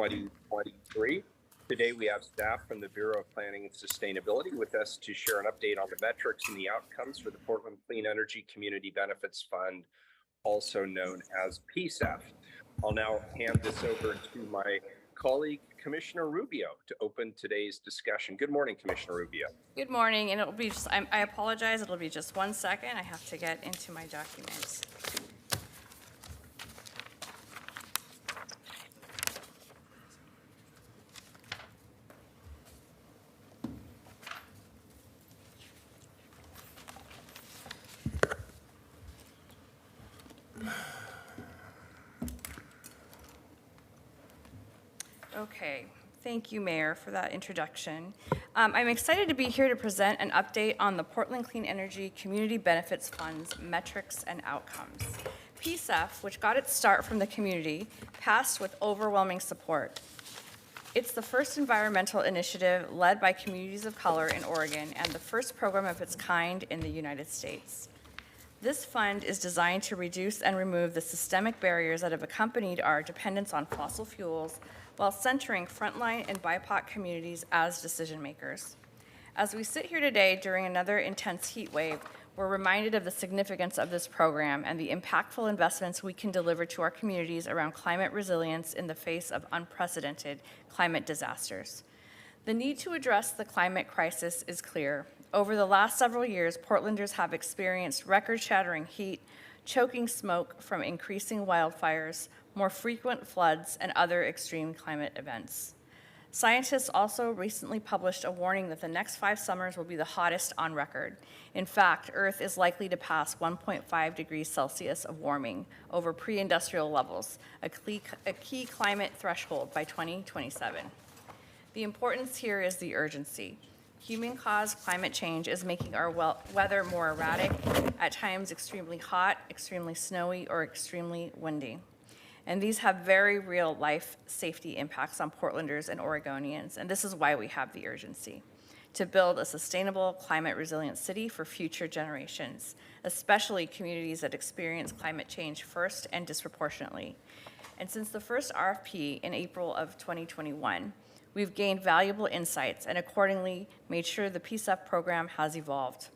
2023. Today we have staff from the Bureau of Planning and Sustainability with us to share an update on the metrics and the outcomes for the Portland Clean Energy Community Benefits Fund, also known as PCEF. I'll now hand this over to my colleague, Commissioner Rubio, to open today's discussion. Good morning, Commissioner Rubio. Good morning, and it'll be just, I apologize, it'll be just 1 second. I have to get into my documents. Okay, thank you, Mayor, for that introduction. I'm excited to be here to present an update on the Portland Clean Energy Community Benefits Fund's metrics and outcomes. PCEF, which got its start from the community, passed with overwhelming support. It's the first environmental initiative led by communities of color in Oregon and the first program of its kind in the United States. This fund is designed to reduce and remove the systemic barriers that have accompanied our dependence on fossil fuels while centering frontline and BIPOC communities as decision makers. As we sit here today during another intense heat wave, we're reminded of the significance of this program and the impactful investments we can deliver to our communities around climate resilience in the face of unprecedented climate disasters. The need to address the climate crisis is clear. Over the last several years, Portlanders have experienced record-shattering heat, choking smoke from increasing wildfires, more frequent floods, and other extreme climate events. Scientists also recently published a warning that the next 5 summers will be the hottest on record. In fact, Earth is likely to pass 1.5 degrees Celsius of warming over pre-industrial levels, a key climate threshold by 2027. The importance here is the urgency. Human-caused climate change is making our weather more erratic, at times extremely hot, extremely snowy, or extremely windy. And these have very real life safety impacts on Portlanders and Oregonians, and this is why we have the urgency to build a sustainable, climate resilient city for future generations, especially communities that experience climate change first and disproportionately. And since the first RFP in April of 2021, we've gained valuable insights and accordingly made sure the PCEF program has evolved.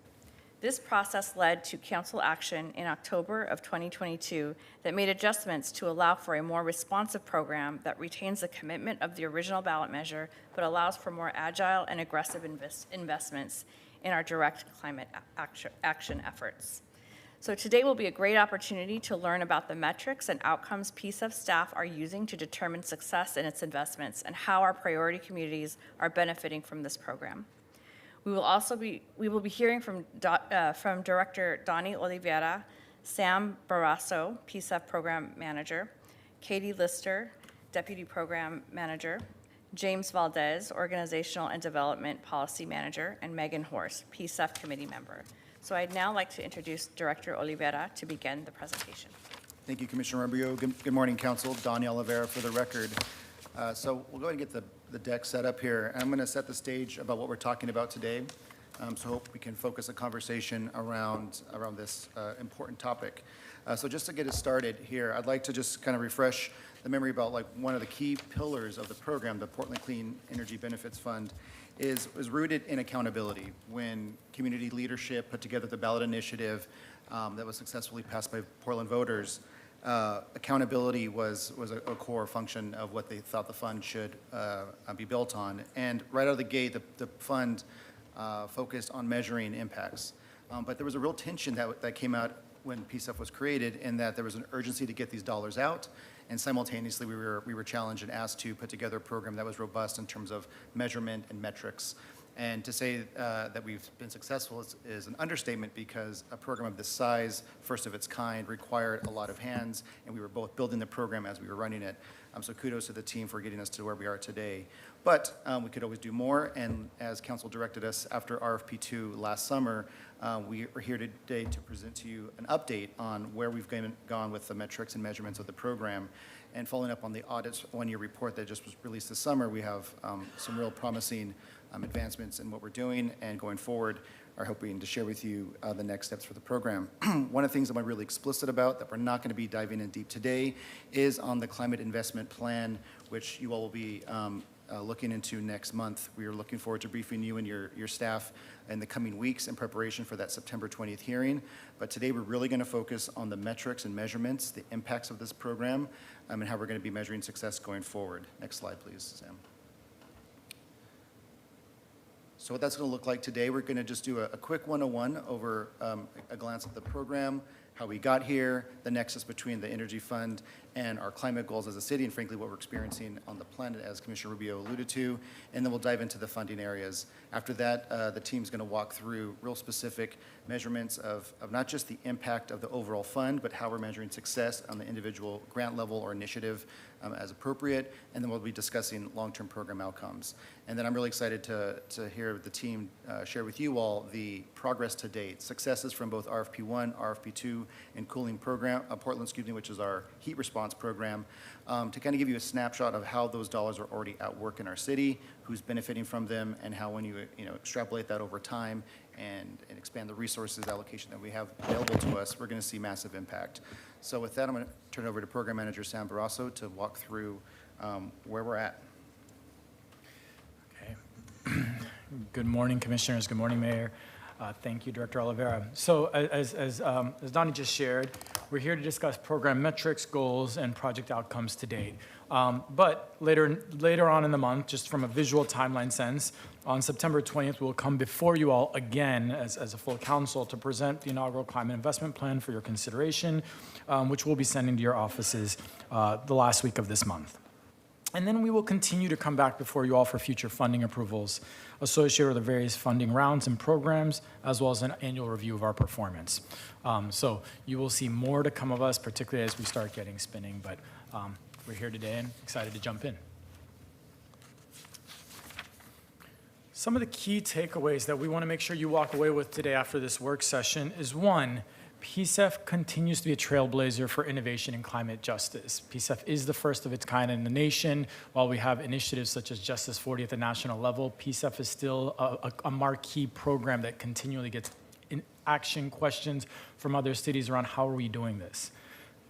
This process led to council action in October of 2022 that made adjustments to allow for a more responsive program that retains the commitment of the original ballot measure, but allows for more agile and aggressive investments in our direct climate action efforts. So today will be a great opportunity to learn about the metrics and outcomes PCEF staff are using to determine success in its investments and how our priority communities are benefiting from this program. We will be hearing from Director Donnie Oliveira, Sam Barrasso, PCEF Program Manager, Katie Lister, Deputy Program Manager, James Valdez, Organizational and Development Policy Manager, and Megan Horst, PCEF Committee Member. So I'd now like to introduce Director Oliveira to begin the presentation. Thank you, Commissioner Rubio. Good morning, Council. Donnie Oliveira for the record. So we'll go ahead and get the deck set up here. I'm going to set the stage about what we're talking about today. So hope we can focus a conversation around this important topic. So just to get us started here, I'd like to just kind of refresh the memory about like one of the key pillars of the program, the Portland Clean Energy Benefits Fund, is rooted in accountability. When community leadership put together the ballot initiative that was successfully passed by Portland voters, accountability was a core function of what they thought the fund should be built on. And right out of the gate, the fund focused on measuring impacts. But there was a real tension that came out when PCEF was created, in that there was an urgency to get these dollars out, and simultaneously we were challenged and asked to put together a program that was robust in terms of measurement and metrics. And to say that we've been successful is an understatement, because a program of this size, first of its kind, required a lot of hands, and we were both building the program as we were running it. So kudos to the team for getting us to where we are today. But we could always do more, and as Council directed us after RFP2 last summer, we are here today to present to you an update on where we've gone with the metrics and measurements of the program. And following up on the audit's one-year report that just was released this summer, we have some real promising advancements in what we're doing and going forward. are hoping to share with you the next steps for the program. One of the things that I'm really explicit about that we're not going to be diving in deep today is on the climate investment plan, which you all will be looking into next month. We are looking forward to briefing you and your staff in the coming weeks in preparation for that September 20th hearing. But today we're really going to focus on the metrics and measurements, the impacts of this program, and how we're going to be measuring success going forward. Next slide, please, Sam. So what that's going to look like today, we're going to just do a quick 101 over a glance at the program, how we got here, the nexus between the Energy Fund and our climate goals as a city, and frankly, what we're experiencing on the planet, as Commissioner Rubio alluded to, and then we'll dive into the funding areas. After that, the team's going to walk through real specific measurements of not just the impact of the overall fund, but how we're measuring success on the individual grant level or initiative as appropriate, and then we'll be discussing long-term program outcomes. And then I'm really excited to hear the team share with you all the progress to date, successes from both RFP1, RFP2, and cooling program, Portland, which is our heat response program, to kind of give you a snapshot of how those dollars are already at work in our city, who's benefiting from them, and how when you extrapolate that over time and expand the resources allocation that we have available to us, we're going to see massive impact. So with that, I'm going to turn it over to Program Manager Sam Barrasso to walk through where we're at. Okay. Good morning, Commissioners. Good morning, Mayor. Thank you, Director Oliveira. So as Donnie just shared, we're here to discuss program metrics, goals, and project outcomes to date. But later on in the month, just from a visual timeline sense, on September 20th, we'll come before you all again as a full council to present the inaugural climate investment plan for your consideration, which we'll be sending to your offices the last week of this month. And then we will continue to come back before you all for future funding approvals associated with the various funding rounds and programs, as well as an annual review of our performance. So you will see more to come of us, particularly as we start getting spinning, but we're here today and excited to jump in. Some of the key takeaways that we want to make sure you walk away with today after this work session is, one, PCEF continues to be a trailblazer for innovation in climate justice. PCEF is the first of its kind in the nation. While we have initiatives such as Justice 40 at the national level, PCEF is still a marquee program that continually gets in action questions from other cities around how are we doing this.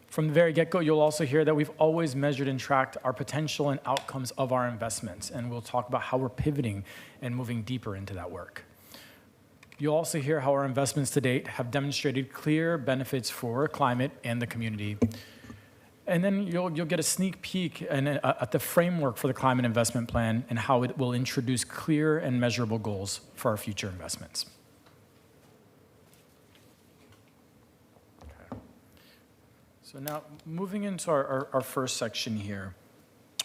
From the very get-go, you'll also hear that we've always measured and tracked our potential and outcomes of our investments, and we'll talk about how we're pivoting and moving deeper into that work. You'll also hear how our investments to date have demonstrated clear benefits for climate and the community. And then you'll get a sneak peek at the framework for the climate investment plan and how it will introduce clear and measurable goals for our future investments. Okay. So now moving into our first section here,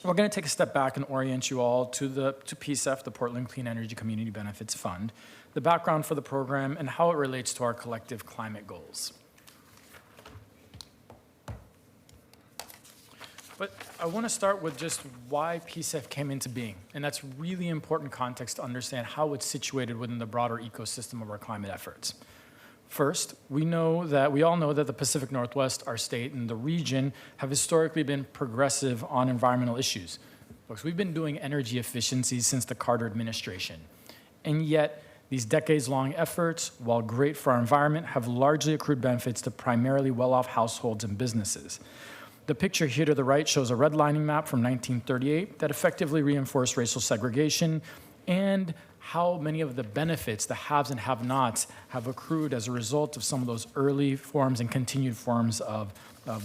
we're going to take a step back and orient you all to PCEF, the Portland Clean Energy Community Benefits Fund, the background for the program, and how it relates to our collective climate goals. But I want to start with just why PCEF came into being, and that's really important context to understand how it's situated within the broader ecosystem of our climate efforts. First, we all know that the Pacific Northwest, our state, and the region have historically been progressive on environmental issues. Folks, we've been doing energy efficiency since the Carter administration, and yet these decades-long efforts, while great for our environment, have largely accrued benefits to primarily well-off households and businesses. The picture here to the right shows a redlining map from 1938 that effectively reinforced racial segregation and how many of the benefits, the haves and have-nots, have accrued as a result of some of those early forms and continued forms of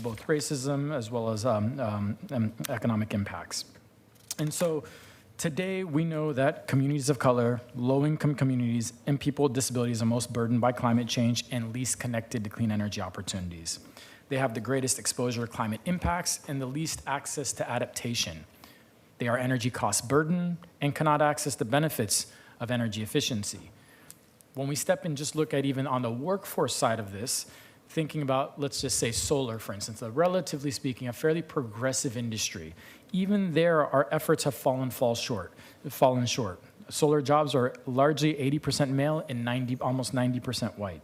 both racism as well as economic impacts. And so today we know that communities of color, low-income communities, and people with disabilities are most burdened by climate change and least connected to clean energy opportunities. They have the greatest exposure to climate impacts and the least access to adaptation. They are energy cost burdened and cannot access the benefits of energy efficiency. When we step and just look at even on the workforce side of this, thinking about, let's just say solar, for instance, relatively speaking, a fairly progressive industry. Even there, our efforts have fallen short. Solar jobs are largely 80% male and almost 90% white.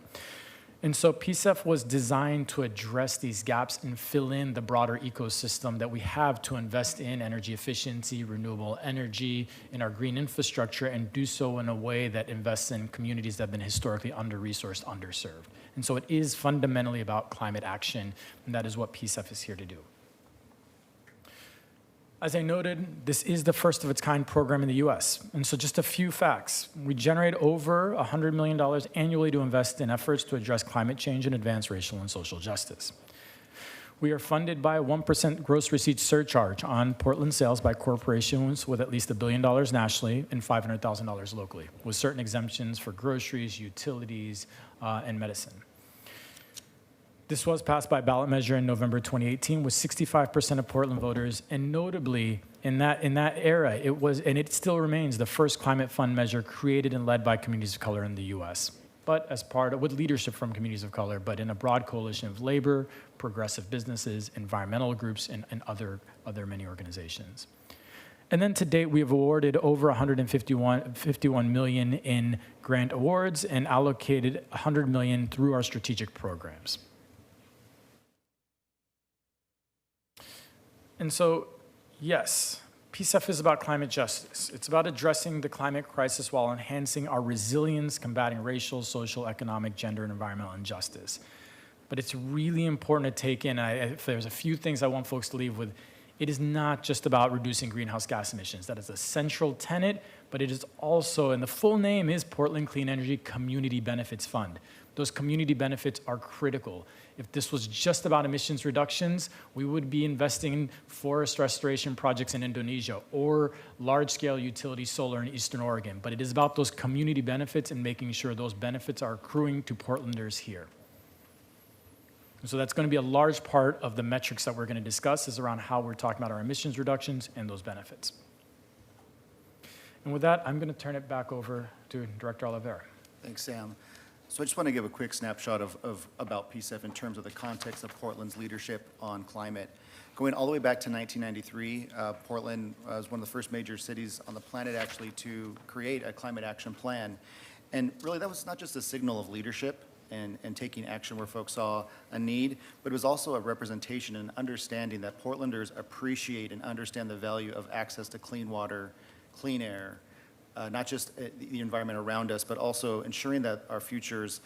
And so PCEF was designed to address these gaps and fill in the broader ecosystem that we have to invest in energy efficiency, renewable energy, in our green infrastructure, and do so in a way that invests in communities that have been historically under-resourced, underserved. And so it is fundamentally about climate action, and that is what PCEF is here to do. As I noted, this is the first of its kind program in the US. And so just a few facts. We generate over $100 million annually to invest in efforts to address climate change and advance racial and social justice. We are funded by a 1% gross receipts surcharge on Portland sales by corporations with at least $1 billion nationally and $500,000 locally, with certain exemptions for groceries, utilities, and medicine. This was passed by ballot measure in November 2018 with 65% of Portland voters, and notably in that era, it was, and it still remains, the first climate fund measure created and led by communities of color in the US, but as part of, with leadership from communities of color, but in a broad coalition of labor, progressive businesses, environmental groups, and other many organizations. And then to date, we have awarded over $151 million in grant awards and allocated $100 million through our strategic programs. And so, yes, PCEF is about climate justice. It's about addressing the climate crisis while enhancing our resilience, combating racial, social, economic, gender, and environmental injustice. But it's really important to take in, if there's a few things I want folks to leave with, it is not just about reducing greenhouse gas emissions. That is a central tenet, but it is also, and the full name is Portland Clean Energy Community Benefits Fund. Those community benefits are critical. If this was just about emissions reductions, we would be investing in forest restoration projects in Indonesia or large-scale utility solar in Eastern Oregon. But it is about those community benefits and making sure those benefits are accruing to Portlanders here. And so that's going to be a large part of the metrics that we're going to discuss is around how we're talking about our emissions reductions and those benefits. And with that, I'm going to turn it back over to Director Oliveira. Thanks, Sam. So I just want to give a quick snapshot about PCEF in terms of the context of Portland's leadership on climate. Going all the way back to 1993, Portland was one of the first major cities on the planet actually to create a climate action plan. And really that was not just a signal of leadership and taking action where folks saw a need, but it was also a representation and understanding that Portlanders appreciate and understand the value of access to clean water, clean air, not just the environment around us, but also ensuring that our future's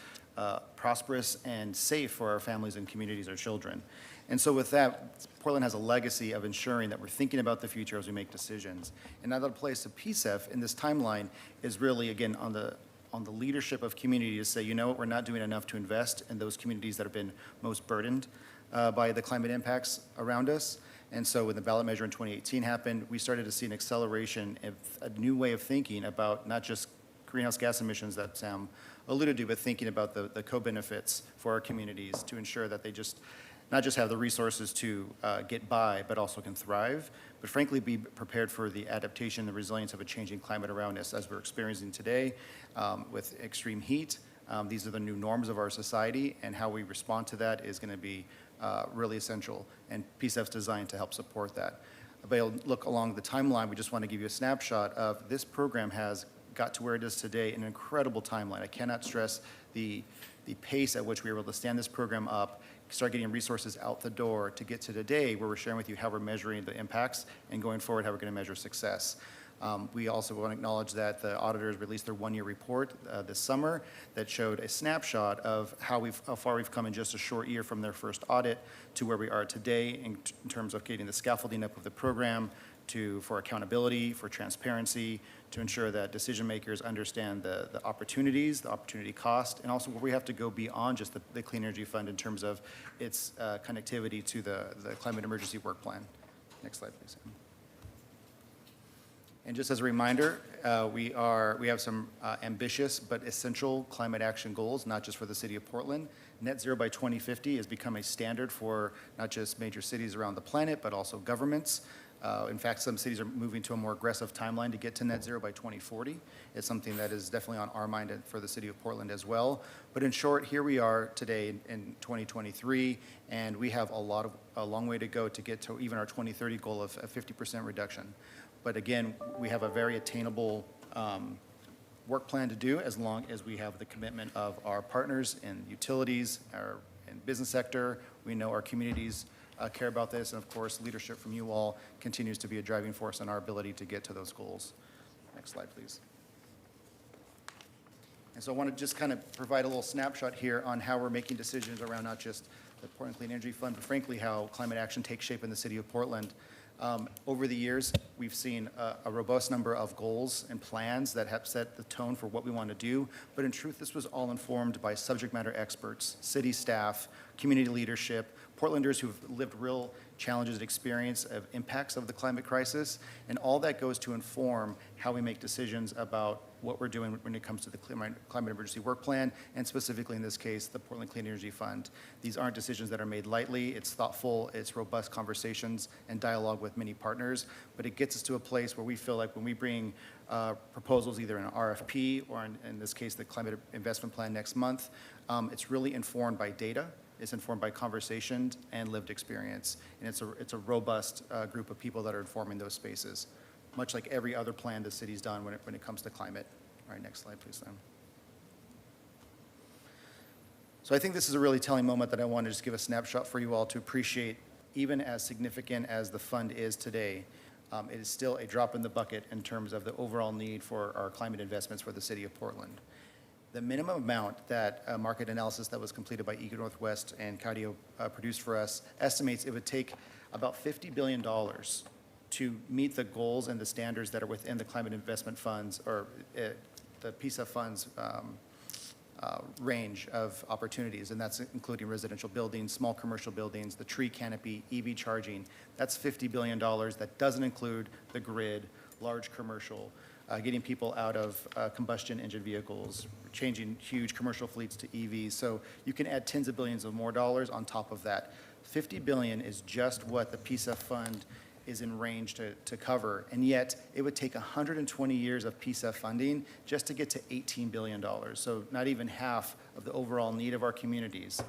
prosperous and safe for our families and communities, our children. And so with that, Portland has a legacy of ensuring that we're thinking about the future as we make decisions. And another place of PCEF in this timeline is really, again, on the leadership of community to say, you know what, we're not doing enough to invest in those communities that have been most burdened by the climate impacts around us. And so when the ballot measure in 2018 happened, we started to see an acceleration of a new way of thinking about not just greenhouse gas emissions that Sam alluded to, but thinking about the co-benefits for our communities to ensure that they not just have the resources to get by, but also can thrive, but frankly be prepared for the adaptation and the resilience of a changing climate around us as we're experiencing today with extreme heat. These are the new norms of our society, and how we respond to that is going to be really essential, and PCEF's designed to help support that. But you'll look along the timeline, we just want to give you a snapshot of this program has got to where it is today, an incredible timeline. I cannot stress the pace at which we were able to stand this program up, start getting resources out the door to get to today where we're sharing with you how we're measuring the impacts and going forward how we're going to measure success. We also want to acknowledge that the auditors released their one-year report this summer that showed a snapshot of how far we've come in just a short year from their first audit to where we are today in terms of getting the scaffolding up of the program for accountability, for transparency, to ensure that decision makers understand the opportunities, the opportunity cost, and also where we have to go beyond just the Clean Energy Fund in terms of its connectivity to the Climate Emergency Work Plan. Next slide, please. And just as a reminder, we have some ambitious but essential climate action goals, not just for the city of Portland. Net zero by 2050 has become a standard for not just major cities around the planet, but also governments. In fact, some cities are moving to a more aggressive timeline to get to net zero by 2040. It's something that is definitely on our mind for the city of Portland as well. But in short, here we are today in 2023, and we have a long way to go to get to even our 2030 goal of a 50% reduction. But again, we have a very attainable work plan to do as long as we have the commitment of our partners in utilities, in business sector. We know our communities care about this, and of course, leadership from you all continues to be a driving force in our ability to get to those goals. Next slide, please. And so I want to just kind of provide a little snapshot here on how we're making decisions around not just the Portland Clean Energy Fund, but frankly, how climate action takes shape in the city of Portland. Over the years, we've seen a robust number of goals and plans that have set the tone for what we want to do, but in truth, this was all informed by subject matter experts, city staff, community leadership, Portlanders who've lived real challenges and experience of impacts of the climate crisis, and all that goes to inform how we make decisions about what we're doing when it comes to the climate emergency work plan, and specifically in this case, the Portland Clean Energy Fund. These aren't decisions that are made lightly. It's thoughtful, it's robust conversations and dialogue with many partners, but it gets us to a place where we feel like when we bring proposals either in an RFP or in this case, the climate investment plan next month, it's really informed by data. It's informed by conversations and lived experience, and it's a robust group of people that are informing those spaces, much like every other plan the city's done when it comes to climate. All right, next slide, please, then. So I think this is a really telling moment that I want to just give a snapshot for you all to appreciate, even as significant as the fund is today, it is still a drop in the bucket in terms of the overall need for our climate investments for the city of Portland. The minimum amount that market analysis that was completed by Eagle Northwest and Cardio produced for us estimates it would take about $50 billion to meet the goals and the standards that are within the climate investment funds or the PCEF funds range of opportunities, and that's including residential buildings, small commercial buildings, the tree canopy, EV charging. That's $50 billion. That doesn't include the grid, large commercial, getting people out of combustion engine vehicles, changing huge commercial fleets to EVs. So you can add tens of billions of more dollars on top of that. $50 billion is just what the PCEF fund is in range to cover, and yet it would take 120 years of PCEF funding just to get to $18 billion. So not even half of the overall need of our communities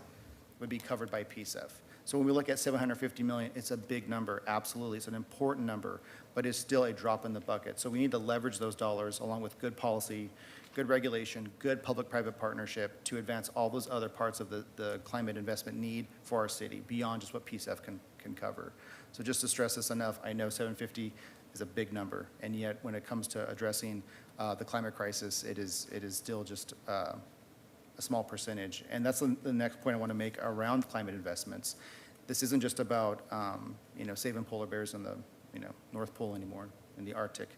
would be covered by PCEF. So when we look at $750 million, it's a big number, absolutely. It's an important number, but it's still a drop in the bucket. So we need to leverage those dollars along with good policy, good regulation, good public-private partnership to advance all those other parts of the climate investment need for our city beyond just what PCEF can cover. So just to stress this enough, I know 750 is a big number, and yet when it comes to addressing the climate crisis, it is still just a small percentage. And that's the next point I want to make around climate investments. This isn't just about saving polar bears in the North Pole anymore, in the Arctic.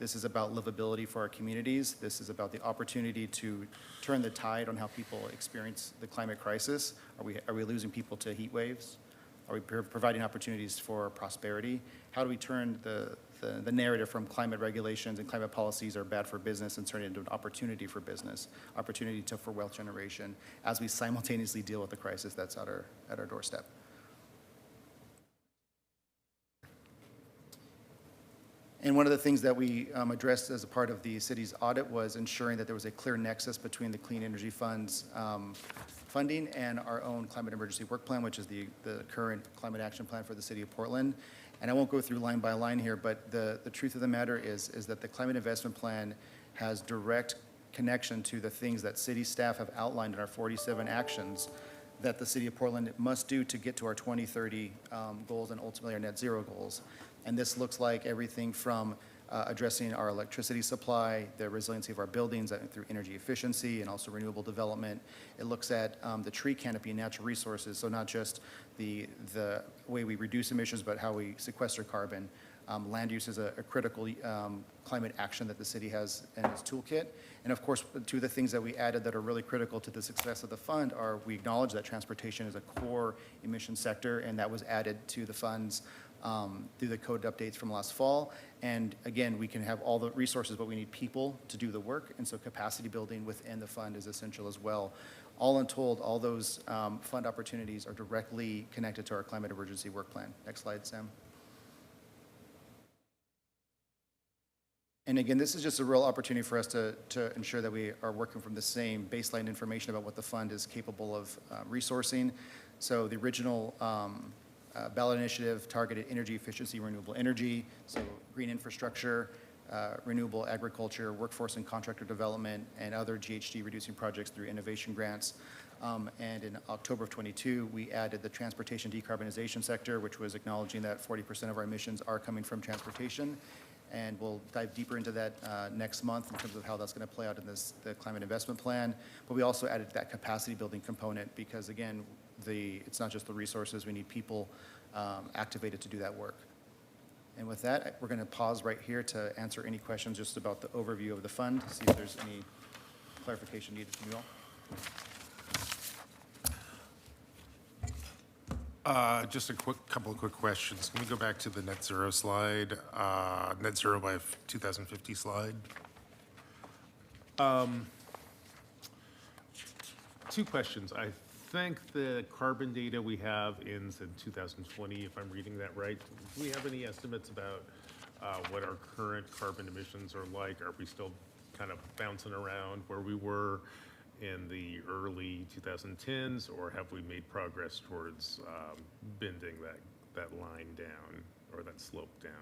This is about livability for our communities. This is about the opportunity to turn the tide on how people experience the climate crisis. Are we losing people to heat waves? Are we providing opportunities for prosperity? How do we turn the narrative from climate regulations and climate policies are bad for business and turn it into an opportunity for business, opportunity for wealth generation as we simultaneously deal with the crisis that's at our doorstep? And one of the things that we addressed as a part of the city's audit was ensuring that there was a clear nexus between the Clean Energy Fund's funding and our own climate emergency work plan, which is the current climate action plan for the city of Portland. And I won't go through line by line here, but the truth of the matter is that the climate investment plan has direct connection to the things that city staff have outlined in our 47 actions that the city of Portland must do to get to our 2030 goals and ultimately our net zero goals. And this looks like everything from addressing our electricity supply, the resiliency of our buildings through energy efficiency and also renewable development. It looks at the tree canopy and natural resources, so not just the way we reduce emissions, but how we sequester carbon. Land use is a critical climate action that the city has in its toolkit. And of course, two of the things that we added that are really critical to the success of the fund are we acknowledge that transportation is a core emission sector, and that was added to the funds through the code updates from last fall. And again, we can have all the resources, but we need people to do the work. And so capacity building within the fund is essential as well. All untold, all those fund opportunities are directly connected to our climate emergency work plan. Next slide, Sam. And again, this is just a real opportunity for us to ensure that we are working from the same baseline information about what the fund is capable of resourcing. So the original ballot initiative targeted energy efficiency, renewable energy, so green infrastructure, renewable agriculture, workforce and contractor development, and other GHG reducing projects through innovation grants. And in October of '22, we added the transportation decarbonization sector, which was acknowledging that 40% of our emissions are coming from transportation. And we'll dive deeper into that next month in terms of how that's going to play out in the climate investment plan. But we also added that capacity building component because, again, it's not just the resources, we need people activated to do that work. And with that, we're going to pause right here to answer any questions just about the overview of the fund, see if there's any clarification needed from you all. Just a couple of quick questions. Can we go back to the net zero slide, net zero by 2050 slide? Two questions. I think the carbon data we have ends in 2020, if I'm reading that right. Do we have any estimates about what our current carbon emissions are like? Are we still kind of bouncing around where we were in the early 2010s, or have we made progress towards bending that line down or that slope down?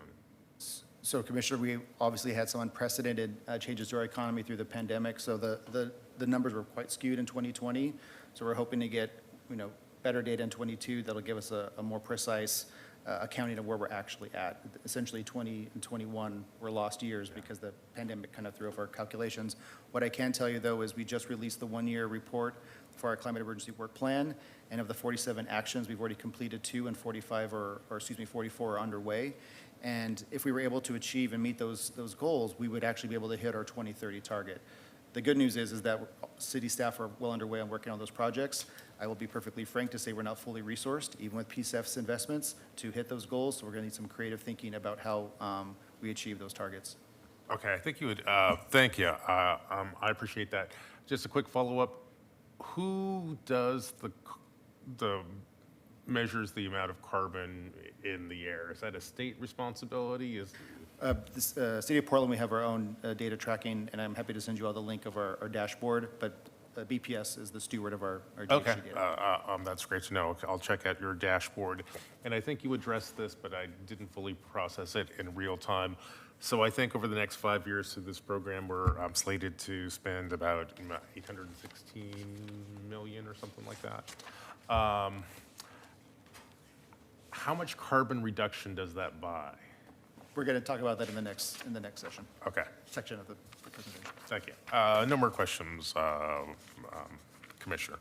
So, Commissioner, we obviously had some unprecedented changes to our economy through the pandemic, so the numbers were quite skewed in 2020. So we're hoping to get, better data in 22 that'll give us a more precise accounting of where we're actually at. Essentially, 20 and 21 were lost years because the pandemic kind of threw off our calculations. What I can tell you, though, is we just released the one-year report for our climate emergency work plan, and of the 47 actions, we've already completed 2 and 44 are underway. And if we were able to achieve and meet those goals, we would actually be able to hit our 2030 target. The good news is that city staff are well underway on working on those projects. I will be perfectly frank to say we're not fully resourced, even with PCEF's investments, to hit those goals. So we're going to need some creative thinking about how we achieve those targets. Okay, I think you would, thank you. I appreciate that. Just a quick follow-up. Who does the measures the amount of carbon in the air? Is that a state responsibility? The City of Portland, we have our own data tracking, and I'm happy to send you all the link of our dashboard, but BPS is the steward of our GHG Okay, data. that's great to know. I'll check out your dashboard. And I think you addressed this, but I didn't fully process it in real time. So I think over the next 5 years through this program, we're slated to spend about 816 million or something like that. How much carbon reduction does that buy? We're going to talk about that in the next session. Okay, Section of the presentation. thank you. No more questions, Commissioner.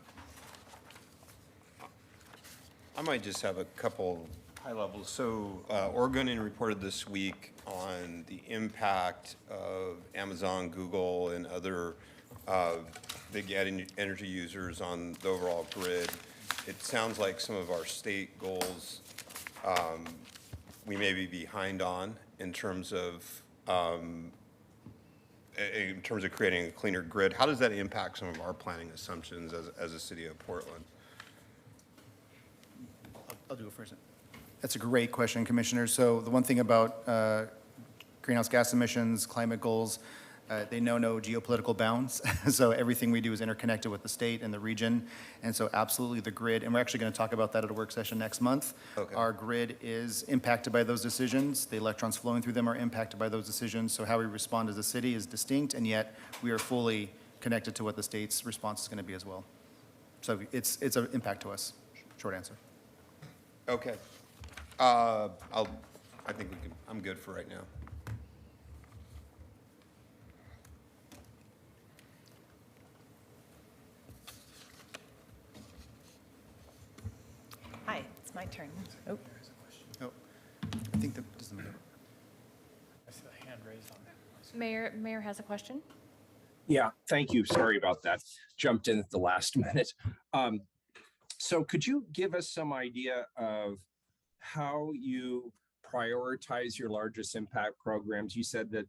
I might just have a couple high levels. So Oregonian reported this week on the impact of Amazon, Google, and other big energy users on the overall grid. It sounds like some of our state goals we may be behind on in terms of creating a cleaner grid. How does that impact some of our planning assumptions as a city of Portland? I'll do it first. That's a great question, Commissioner. So the one thing about greenhouse gas emissions, climate goals, they know no geopolitical bounds. So everything we do is interconnected with the state and the region. And so absolutely the grid, and we're actually going to talk about that at a work session next month. Okay. Our grid is impacted by those decisions. The electrons flowing through them are impacted by those decisions. So how we respond as a city is distinct, and yet we are fully connected to what the state's response is going to be as well. So it's an impact to us, short answer. Okay. I think I'm good for right now. Hi, it's my turn. Oh, Oh, I think that doesn't matter. I see the hand raised on there. Mayor has a question. Yeah, thank you. Sorry about that. Jumped in at the last minute. So could you give us some idea of how you prioritize your largest impact programs? You said that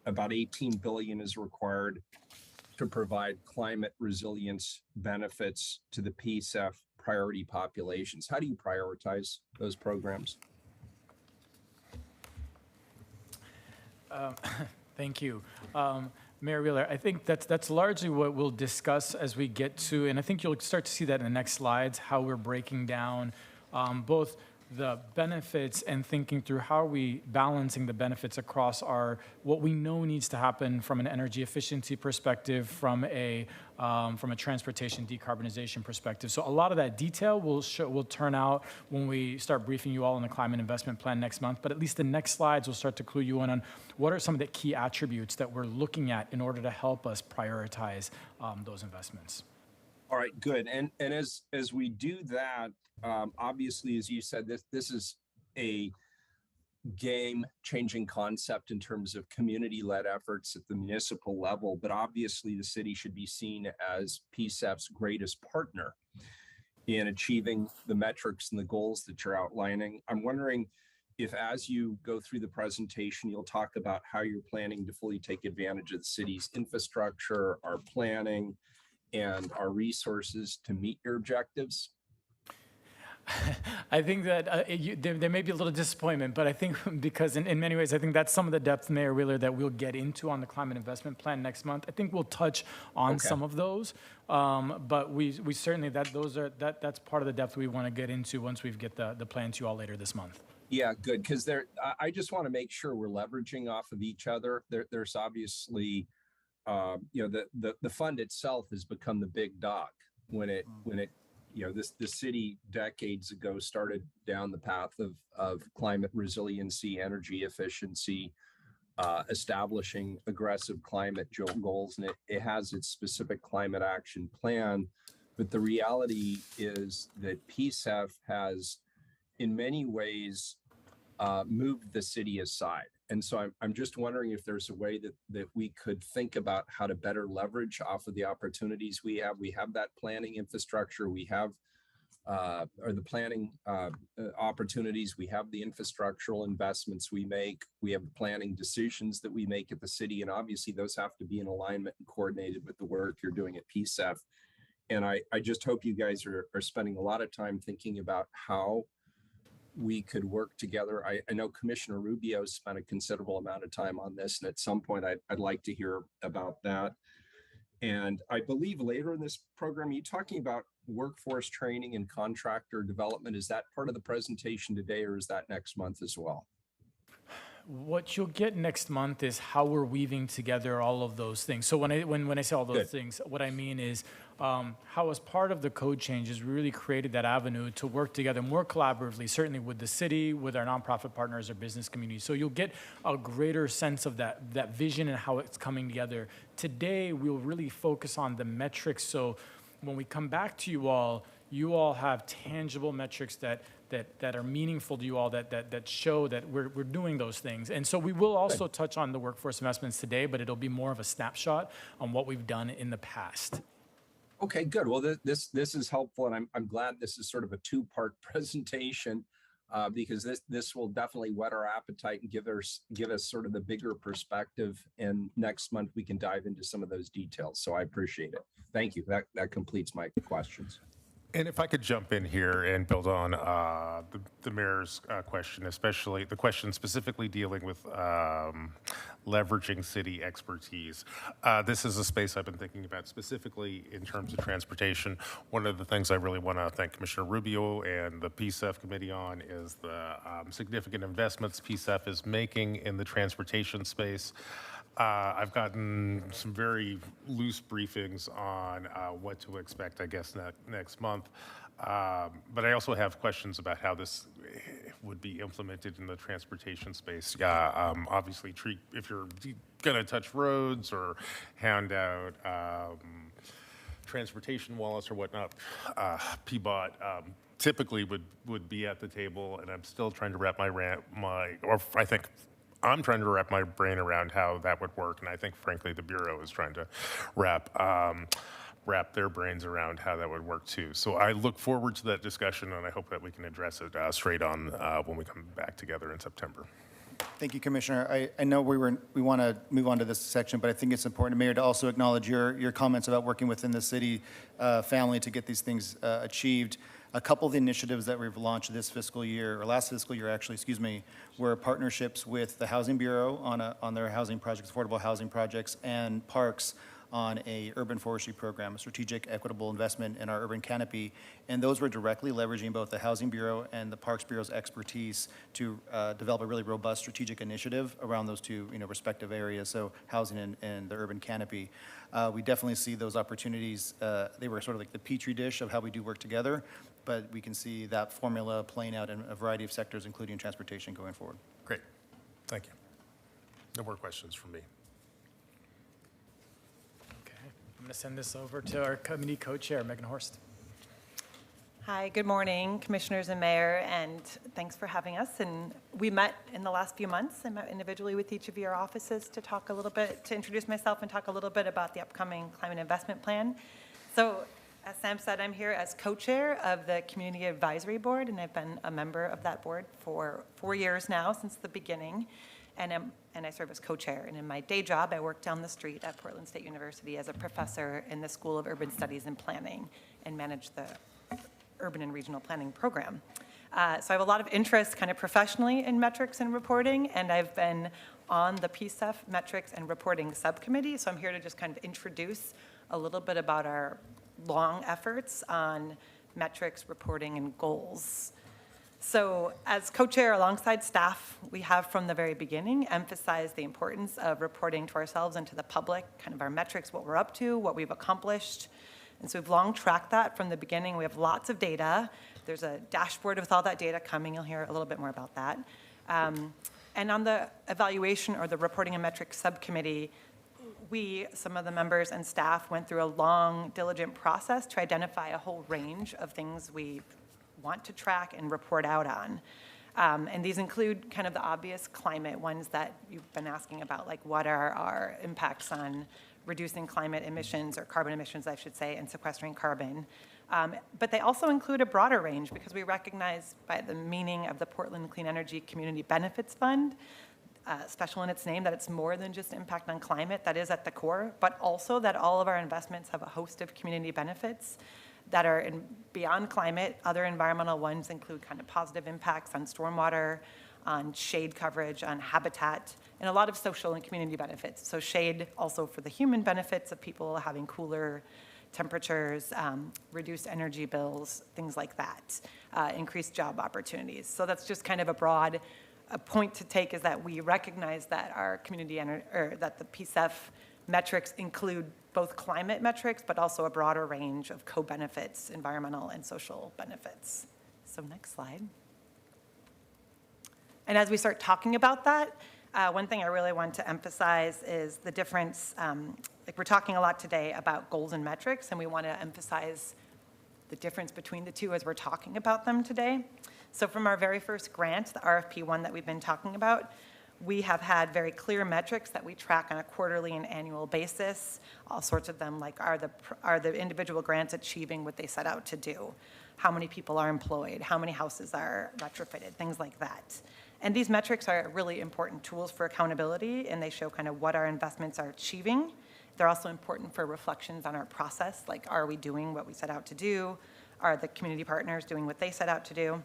about 18 billion is required to provide climate resilience benefits to the PCEF priority populations. How do you prioritize those programs? Thank you. Mayor Wheeler, I think that's largely what we'll discuss as we get to, and I think you'll start to see that in the next slides, how we're breaking down both the benefits and thinking through how are we balancing the benefits across what we know needs to happen from an energy efficiency perspective, from a transportation decarbonization perspective. So a lot of that detail will turn out when we start briefing you all on the climate investment plan next month. But at least the next slides will start to clue you in on what are some of the key attributes that we're looking at in order to help us prioritize those investments. All right, good. And as we do that, obviously, as you said, this is a game-changing concept in terms of community-led efforts at the municipal level, but obviously the city should be seen as PCEF's greatest partner in achieving the metrics and the goals that you're outlining. I'm wondering if, as you go through the presentation, you'll talk about how you're planning to fully take advantage of the city's infrastructure, our planning, and our resources to meet your objectives. I think that there may be a little disappointment, but I think because in many ways, I think that's some of the depth, Mayor Wheeler, that we'll get into on the climate investment plan next month. I think we'll touch on some of those, but we certainly, that's part of the depth we want to get into once we get the plan to you all later this month. Yeah, good, because I just want to make sure we're leveraging off of each other. There's obviously, the fund itself has become the big dog when it the city decades ago started down the path of climate resiliency, energy efficiency, establishing aggressive climate goals, and it has its specific climate action plan. But the reality is that PCEF has, in many ways, moved the city aside. And so I'm just wondering if there's a way that we could think about how to better leverage off of the opportunities we have. We have that planning infrastructure, we have or the planning opportunities, we have the infrastructural investments we make, we have the planning decisions that we make at the city, and obviously those have to be in alignment and coordinated with the work you're doing at PCEF. And I just hope you guys are spending a lot of time thinking about how we could work together. I know Commissioner Rubio spent a considerable amount of time on this, and at some point I'd like to hear about that. And I believe later in this program, you're talking about workforce training and contractor development. Is that part of the presentation today, or is that next month as well? What you'll get next month is how we're weaving together all of those things. So when I say all those things, what I mean is how, as part of the code changes, we really created that avenue to work together more collaboratively, certainly with the city, with our nonprofit partners, our business community. So you'll get a greater sense of that vision and how it's coming together. Today, we'll really focus on the metrics. So when we come back to you all have tangible metrics that are meaningful to you all, that show that we're doing those things. And so we will also touch on the workforce investments today, but it'll be more of a snapshot on what we've done in the past. Okay, good. Well, this is helpful, and I'm glad this is sort of a two-part presentation because this will definitely whet our appetite and give us sort of the bigger perspective. And next month we can dive into some of those details. So I appreciate it. Thank you. That completes my questions. And if I could jump in here and build on the mayor's question, especially the question specifically dealing with leveraging city expertise. This is a space I've been thinking about specifically in terms of transportation. One of the things I really want to thank Commissioner Rubio and the PCEF committee on is the significant investments PCEF is making in the transportation space. I've gotten some very loose briefings on what to expect, I guess, next month. But I also have questions about how this would be implemented in the transportation space. Obviously, if you're going to touch roads or hand out transportation wallets or whatnot, PBOT typically would be at the table, and I'm still trying to wrap I'm trying to wrap my brain around how that would work, and I think, frankly, the Bureau is trying to wrap their brains around how that would work too. So I look forward to that discussion, and I hope that we can address it straight on when we come back together in September. Thank you, Commissioner. I know we want to move on to this section, but I think it's important, Mayor, to also acknowledge your comments about working within the city family to get these things achieved. A couple of the initiatives that we've launched this fiscal year, or last fiscal year actually, were partnerships with the Housing Bureau on their housing projects, affordable housing projects, and parks on a urban forestry program, a strategic equitable investment in our urban canopy. And those were directly leveraging both the Housing Bureau and the Parks Bureau's expertise to develop a really robust strategic initiative around those two, respective areas, so housing and the urban canopy. We definitely see those opportunities. They were sort of like the petri dish of how we do work together, but we can see that formula playing out in a variety of sectors, including transportation, going forward. Great. Thank you. No more questions from me. Okay, I'm going to send this over to our committee co-chair, Megan Horst. Hi, good morning, commissioners and mayor, and thanks for having us. And we met in the last few months. I met individually with each of your offices to talk a little bit, to introduce myself and talk a little bit about the upcoming climate investment plan. So as Sam said, I'm here as co-chair of the Community Advisory Board, and I've been a member of that board for 4 years now, since the beginning. And I serve as co-chair. And in my day job, I work down the street at Portland State University as a professor in the School of Urban Studies and Planning and manage the urban and regional planning program. So I have a lot of interest kind of professionally in metrics and reporting, and I've been on the PCEF metrics and reporting subcommittee. So I'm here to just kind of introduce a little bit about our long efforts on metrics, reporting, and goals. So as co-chair alongside staff, we have from the very beginning emphasized the importance of reporting to ourselves and to the public, kind of our metrics, what we're up to, what we've accomplished. And so we've long tracked that from the beginning. We have lots of data. There's a dashboard with all that data coming. You'll hear a little bit more about that. And on the evaluation or the reporting and metrics subcommittee, we, some of the members and staff, went through a long, diligent process to identify a whole range of things we want to track and report out on. And these include kind of the obvious climate ones that you've been asking about, like what are our impacts on reducing climate emissions, or carbon emissions, I should say, and sequestering carbon. But they also include a broader range because we recognize by the meaning of the Portland Clean Energy Community Benefits Fund, special in its name, that it's more than just impact on climate, that is at the core, but also that all of our investments have a host of community benefits that are beyond climate. Other environmental ones include kind of positive impacts on stormwater, on shade coverage, on habitat, and a lot of social and community benefits. So shade also for the human benefits of people having cooler temperatures, reduced energy bills, things like that, increased job opportunities. So that's just kind of a point to take, is that we recognize that our that the PCEF metrics include both climate metrics, but also a broader range of co-benefits, environmental and social benefits. So next slide. And as we start talking about that, one thing I really want to emphasize is the difference, like we're talking a lot today about goals and metrics, and we want to emphasize the difference between the two as we're talking about them today. So from our very first grant, the RFP one that we've been talking about, we have had very clear metrics that we track on a quarterly and annual basis, all sorts of them, like are the individual grants achieving what they set out to do? How many people are employed? How many houses are retrofitted? Things like that. And these metrics are really important tools for accountability, and they show kind of what our investments are achieving. They're also important for reflections on our process, like are we doing what we set out to do? Are the community partners doing what they set out to do?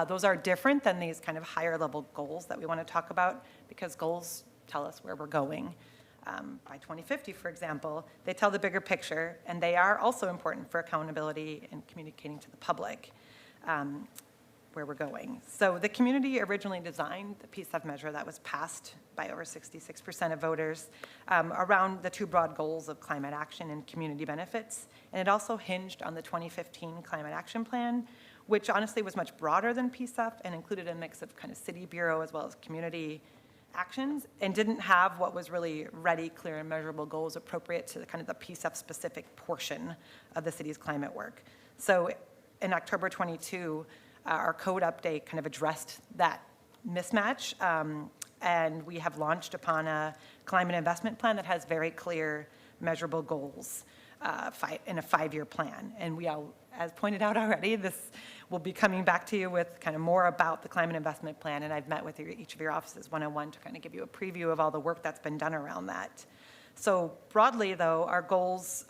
Those are different than these kind of higher level goals that we want to talk about, because goals tell us where we're going. By 2050, for example, they tell the bigger picture, and they are also important for accountability and communicating to the public where we're going. So the community originally designed the PCEF measure that was passed by over 66% of voters around the two broad goals of climate action and community benefits. And it also hinged on the 2015 Climate Action Plan, which honestly was much broader than PCEF and included a mix of kind of city bureau as well as community actions, and didn't have what was really ready, clear, and measurable goals appropriate to the kind of the PCEF specific portion of the city's climate work. So in October 22, our code update kind of addressed that mismatch, and we have launched upon a climate investment plan that has very clear, measurable goals in a 5-year plan. And we, as pointed out already, this will be coming back to you with kind of more about the climate investment plan, and I've met with each of your offices one-on-one to kind of give you a preview of all the work that's been done around that. So broadly, though, our goals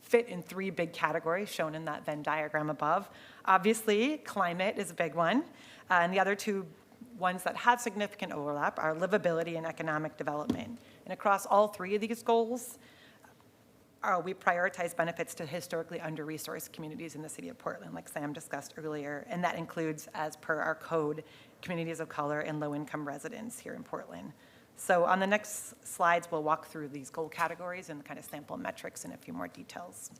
fit in 3 big categories shown in that Venn diagram above. Obviously, climate is a big one, and the other 2 ones that have significant overlap are livability and economic development. And across all 3 of these goals, we prioritize benefits to historically under-resourced communities in the city of Portland, like Sam discussed earlier, and that includes, as per our code, communities of color and low-income residents here in Portland. So on the next slides, we'll walk through these goal categories and kind of sample metrics in a few more details.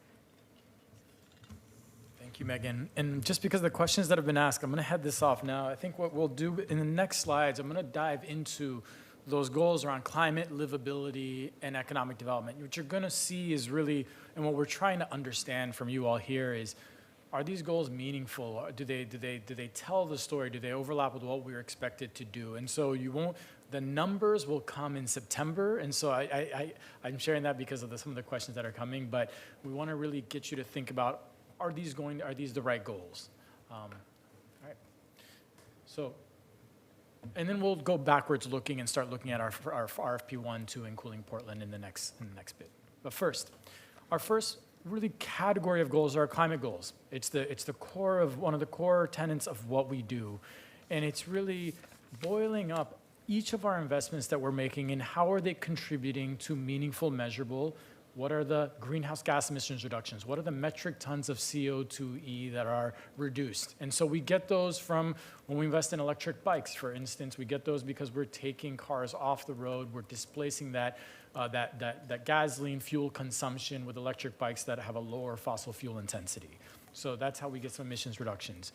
Thank you, Megan. And just because of the questions that have been asked, I'm going to head this off now. I think what we'll do in the next slides, I'm going to dive into those goals around climate, livability, and economic development. What you're going to see is really, and what we're trying to understand from you all here is, are these goals meaningful? Do they tell the story? Do they overlap with what we were expected to do? And so the numbers will come in September, and so I'm sharing that because of some of the questions that are coming, but we want to really get you to think about, are these the right goals? All right. So, and then we'll go backwards looking and start looking at our RFP 1, 2, and Cooling Portland in the next bit. But first, our first really category of goals are our climate goals. It's the core of one of the core tenets of what we do, and it's really boiling up each of our investments that we're making and how are they contributing to meaningful, measurable. What are the greenhouse gas emissions reductions? What are the metric tons of CO2e that are reduced? And so we get those from when we invest in electric bikes, for instance. We get those because we're taking cars off the road. We're displacing that gasoline fuel consumption with electric bikes that have a lower fossil fuel intensity. So that's how we get some emissions reductions.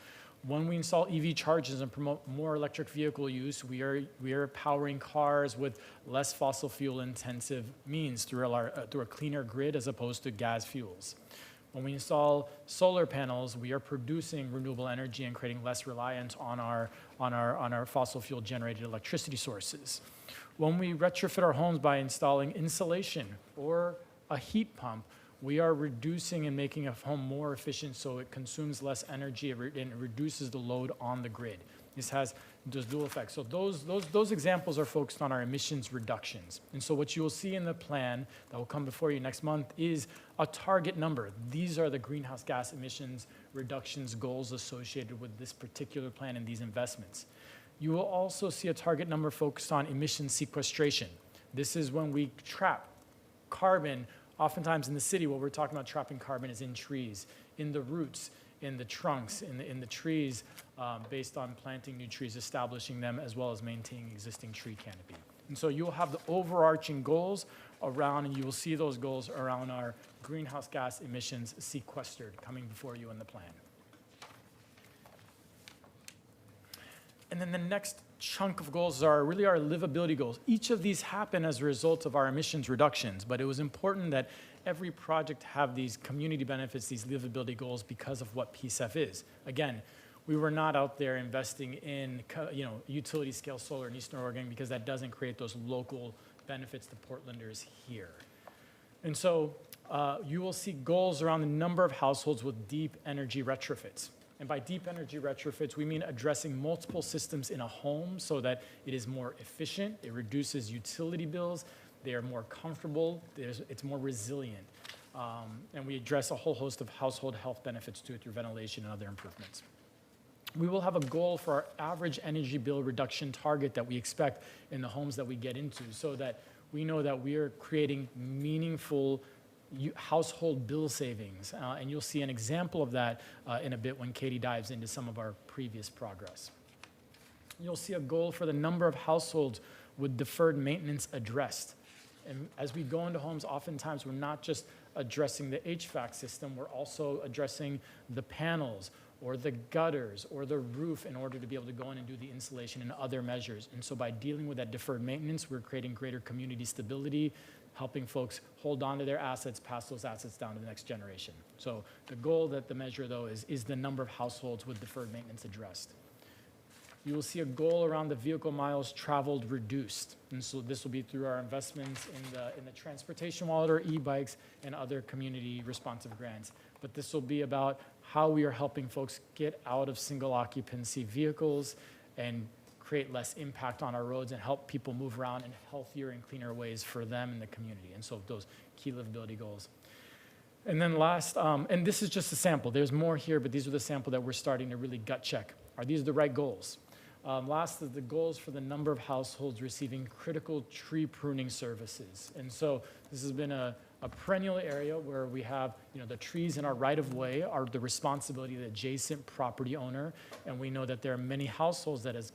When we install EV chargers and promote more electric vehicle use, we are powering cars with less fossil fuel intensive means through a cleaner grid as opposed to gas fuels. When we install solar panels, we are producing renewable energy and creating less reliance on our fossil fuel generated electricity sources. When we retrofit our homes by installing insulation or a heat pump, we are reducing and making a home more efficient so it consumes less energy and it reduces the load on the grid. This has those dual effects. So those examples are focused on our emissions reductions. And so what you will see in the plan that will come before you next month is a target number. These are the greenhouse gas emissions reductions goals associated with this particular plan and these investments. You will also see a target number focused on emission sequestration. This is when we trap carbon. Oftentimes in the city, what we're talking about trapping carbon is in trees, in the roots, in the trunks, in the trees, based on planting new trees, establishing them, as well as maintaining existing tree canopy. And so you'll have the overarching goals around, and you will see those goals around our greenhouse gas emissions sequestered coming before you in the plan. And then the next chunk of goals are really our livability goals. Each of these happen as a result of our emissions reductions, but it was important that every project have these community benefits, these livability goals, because of what PCEF is. Again, we were not out there investing in utility scale solar in Eastern Oregon because that doesn't create those local benefits to Portlanders here. And so you will see goals around the number of households with deep energy retrofits. And by deep energy retrofits, we mean addressing multiple systems in a home so that it is more efficient, it reduces utility bills, they are more comfortable, it's more resilient. And we address a whole host of household health benefits too through ventilation and other improvements. We will have a goal for our average energy bill reduction target that we expect in the homes that we get into so that we know that we are creating meaningful household bill savings, and you'll see an example of that in a bit when Katie dives into some of our previous progress. You'll see a goal for the number of households with deferred maintenance addressed. And as we go into homes, oftentimes we're not just addressing the HVAC system, we're also addressing the panels or the gutters or the roof in order to be able to go in and do the insulation and other measures. And so by dealing with that deferred maintenance, we're creating greater community stability, helping folks hold on to their assets, pass those assets down to the next generation. So the goal that the measure, though, is the number of households with deferred maintenance addressed. You will see a goal around the vehicle miles traveled reduced. And so this will be through our investments in the transportation wallet or e-bikes and other community responsive grants. But this will be about how we are helping folks get out of single occupancy vehicles and create less impact on our roads and help people move around in healthier and cleaner ways for them and the community. And so those key livability goals. And then last, and this is just a sample. There's more here, but these are the sample that we're starting to really gut check. Are these the right goals? Last is the goals for the number of households receiving critical tree pruning services. And so this has been a a perennial area where we have, the trees in our right-of-way are the responsibility of the adjacent property owner, and we know that there are many households that, as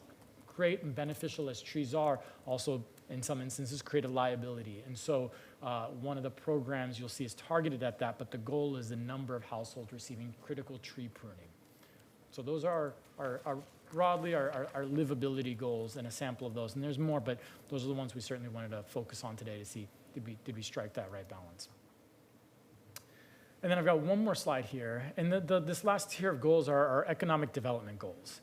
great and beneficial as trees are, also in some instances create a liability. And so one of the programs you'll see is targeted at that, but the goal is the number of households receiving critical tree pruning. So those are broadly our livability goals and a sample of those. And there's more, but those are the ones we certainly wanted to focus on today to see, did we strike that right balance? And then I've got one more slide here. And this last tier of goals are our economic development goals.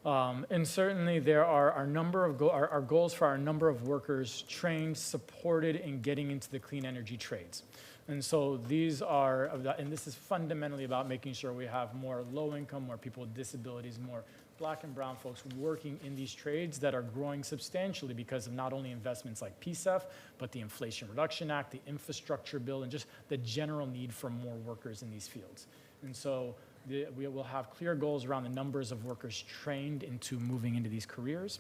And certainly there are our goals for our number of workers trained, supported in getting into the clean energy trades. And so these are, and this is fundamentally about making sure we have more low income, more people with disabilities, more Black and brown folks working in these trades that are growing substantially because of not only investments like PCEF, but the Inflation Reduction Act, the infrastructure bill, and just the general need for more workers in these fields. And so we will have clear goals around the numbers of workers trained into moving into these careers.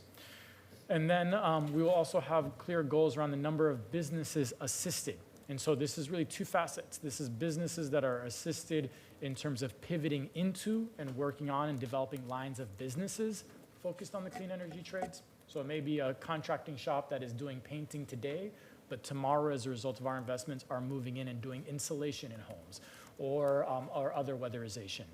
And then we will also have clear goals around the number of businesses assisted. And so this is really two facets. This is businesses that are assisted in terms of pivoting into and working on and developing lines of businesses focused on the clean energy trades. So it may be a contracting shop that is doing painting today, but tomorrow, as a result of our investments, are moving in and doing insulation in homes or other weatherization.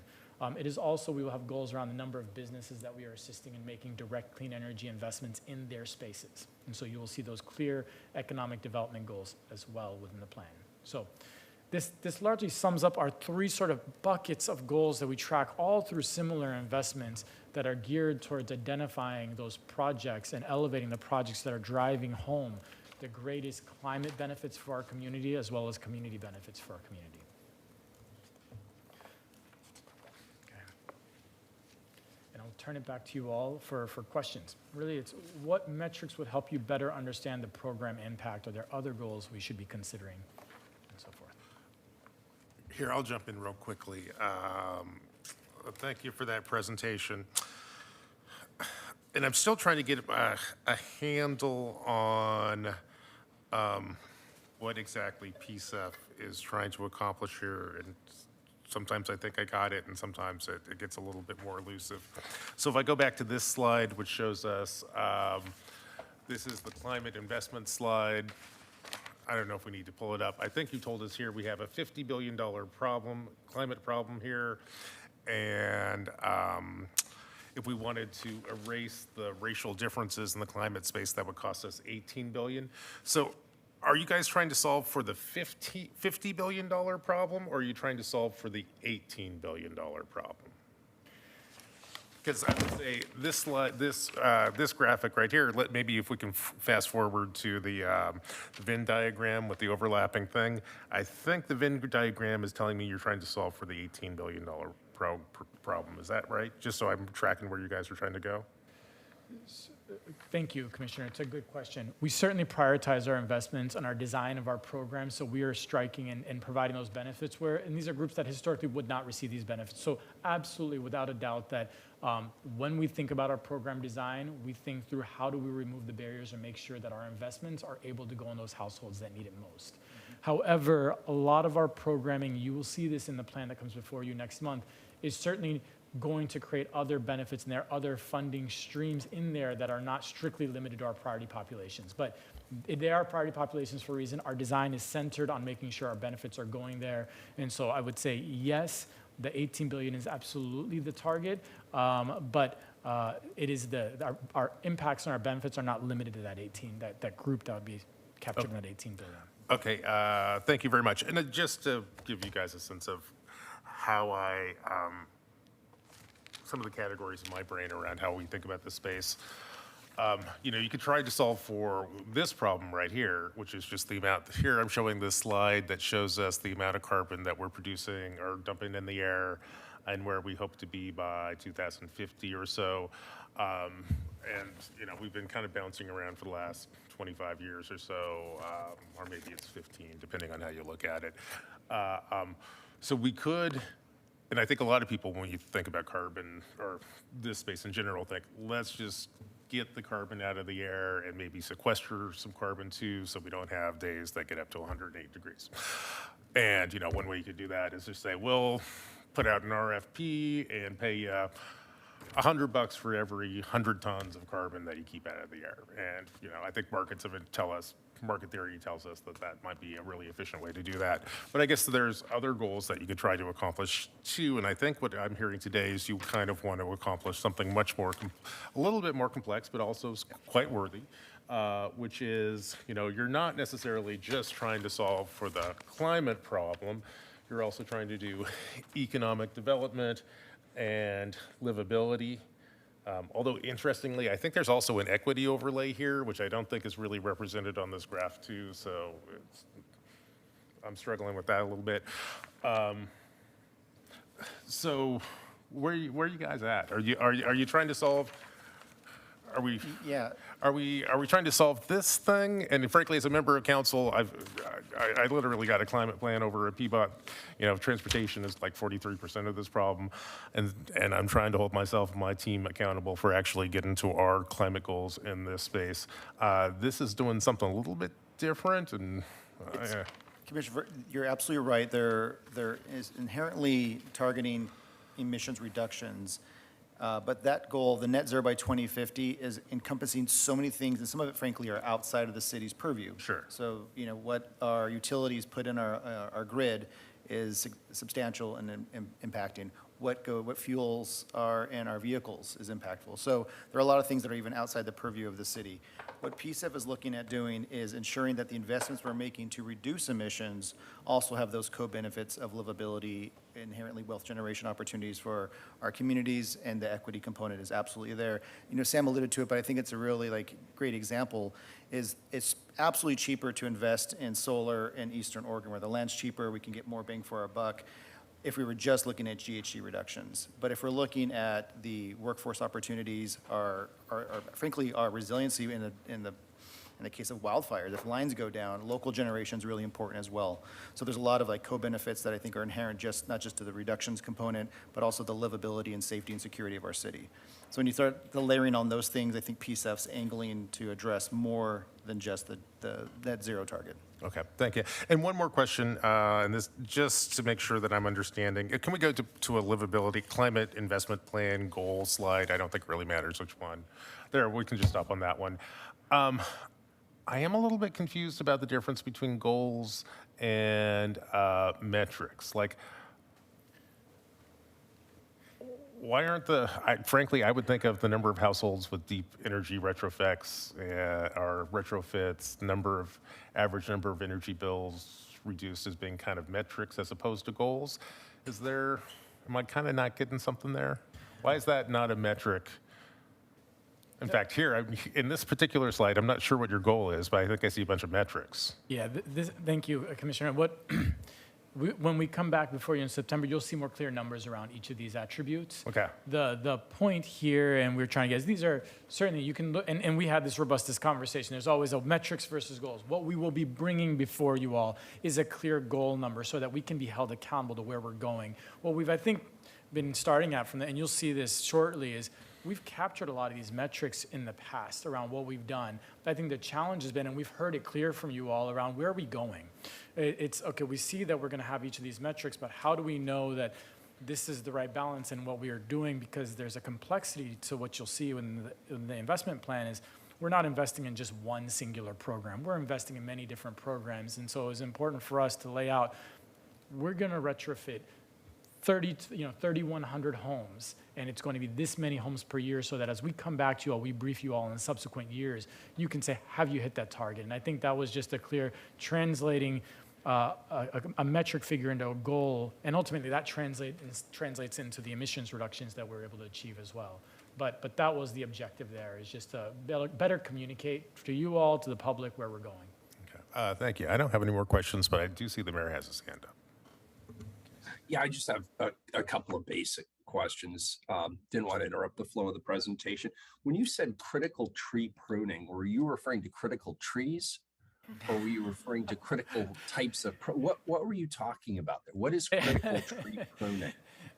It is also, we will have goals around the number of businesses that we are assisting in making direct clean energy investments in their spaces. And so you will see those clear economic development goals as well within the plan. So this largely sums up our three sort of buckets of goals that we track all through similar investments that are geared towards identifying those projects and elevating the projects that are driving home the greatest climate benefits for our community as well as community benefits for our community. Turn it back to you all for questions. Really, it's what metrics would help you better understand the program impact? Are there other goals we should be considering, and so forth? Here, I'll jump in real quickly. Thank you for that presentation. And I'm still trying to get a handle on what exactly PCEF is trying to accomplish here. And sometimes I think I got it, and sometimes it gets a little bit more elusive. So if I go back to this slide, which shows us, this is the climate investment slide. I don't know if we need to pull it up. I think you told us here we have a $50 billion climate problem here. And if we wanted to erase the racial differences in the climate space, that would cost us $18 billion. So are you guys trying to solve for the $50 billion problem, or are you trying to solve for the $18 billion problem? Because I would say this slide, this graphic right here, maybe if we can fast forward to the Venn diagram with the overlapping thing, I think the Venn diagram is telling me you're trying to solve for the $18 billion problem. Is that right? Just so I'm tracking where you guys are trying to go? Thank you, Commissioner. It's a good question. We certainly prioritize our investments and our design of our programs, so we are striking and providing those benefits and these are groups that historically would not receive these benefits. So absolutely, without a doubt, that when we think about our program design, we think through how do we remove the barriers and make sure that our investments are able to go in those households that need it most. However, a lot of our programming, you will see this in the plan that comes before you next month, is certainly going to create other benefits, and there are other funding streams in there that are not strictly limited to our priority populations. But they are priority populations for a reason. Our design is centered on making sure our benefits are going there. And so I would say, yes, the $18 billion is absolutely the target, but it is our impacts on our benefits are not limited to that 18, that group that would be captured in that 18 billion. Okay, thank you very much. And just to give you guys a sense of how some of the categories in my brain around how we think about this space. You could try to solve for this problem right here, which is just the amount. Here I'm showing this slide that shows us the amount of carbon that we're producing or dumping in the air and where we hope to be by 2050 or so. We've been kind of bouncing around for the last 25 years or so, or maybe it's 15, depending on how you look at it. So we could, and I think a lot of people, when you think about carbon or this space in general, think, let's just get the carbon out of the air and maybe sequester some carbon too, so we don't have days that get up to 108 degrees. And, one way you could do that is just say, we'll put out an RFP and pay you $100 for every 100 tons of carbon that you keep out of the air. And, I think market theory tells us that that might be a really efficient way to do that. But I guess there's other goals that you could try to accomplish too. And I think what I'm hearing today is you kind of want to accomplish something much more, a little bit more complex, but also quite worthy, which is, you're not necessarily just trying to solve for the climate problem. You're also trying to do economic development and livability. Although interestingly, I think there's also an equity overlay here, which I don't think is really represented on this graph too, so I'm struggling with that a little bit. So where are you guys at? Are you trying to solve, Yeah, are we trying to solve this thing? And frankly, as a member of council, I literally got a climate plan over a PBOT. Transportation is like 43% of this problem, and I'm trying to hold myself and my team accountable for actually getting to our climate goals in this space. This is doing something a little bit different, and yeah. Commissioner, you're absolutely right. There is inherently targeting emissions reductions. But that goal, the net zero by 2050, is encompassing so many things, and some of it, frankly, are outside of the city's purview. Sure. So, what our utilities put in our grid is substantial and impacting. What fuels are in our vehicles is impactful. So there are a lot of things that are even outside the purview of the city. What PCEF is looking at doing is ensuring that the investments we're making to reduce emissions also have those co-benefits of livability, inherently wealth generation opportunities for our communities, and the equity component is absolutely there. Sam alluded to it, but I think it's a really great example. Is it's absolutely cheaper to invest in solar in Eastern Oregon, where the land's cheaper, we can get more bang for our buck, if we were just looking at GHG reductions. But if we're looking at the workforce opportunities, frankly, our resiliency in the case of wildfires, if lines go down, local generation is really important as well. So there's a lot of co-benefits that I think are inherent not just to the reductions component, but also the livability and safety and security of our city. So when you start layering on those things, I think PCEF's angling to address more than just the net zero target. Okay, thank you. And one more question, and this just to make sure that I'm understanding. Can we go to a livability climate investment plan goal slide? I don't think it really matters which one. There, we can just stop on that one. I am a little bit confused about the difference between goals and metrics. Why aren't frankly, I would think of the number of households with deep energy retrofits or retrofits, average number of energy bills reduced as being kind of metrics as opposed to goals. Am I kind of not getting something there? Why is that not a metric? In fact, here, in this particular slide, I'm not sure what your goal is, but I think I see a bunch of metrics. Yeah, thank you, Commissioner. When we come back before you in September, you'll see more clear numbers around each of these attributes. Okay. The point here, and we're trying to get, these are certainly, you can look, and we had this robust conversation. There's always a metrics versus goals. What we will be bringing before you all is a clear goal number so that we can be held accountable to where we're going. What we've, I think, been starting at and you'll see this shortly, is we've captured a lot of these metrics in the past around what we've done. But I think the challenge has been, and we've heard it clear from you all, around where are we going? It's, okay, we see that we're going to have each of these metrics, but how do we know that this is the right balance in what we are doing? Because there's a complexity to what you'll see in the investment plan is we're not investing in just one singular program. We're investing in many different programs. And so it was important for us to lay out, we're going to retrofit 3,100 homes, and it's going to be this many homes per year, so that as we come back to you all, we brief you all in subsequent years, you can say, have you hit that target? And I think that was just a clear translating a metric figure into a goal, and ultimately that translates into the emissions reductions that we're able to achieve as well. But that was the objective there, is just to better communicate to you all, to the public, where we're going. Okay. Thank you. I don't have any more questions, but I do see the mayor has his hand up. Yeah, I just have a couple of basic questions. Didn't want to interrupt the flow of the presentation. When you said critical tree pruning, were you referring to critical trees, or were you referring to critical types of what were you talking about there? What is critical tree pruning?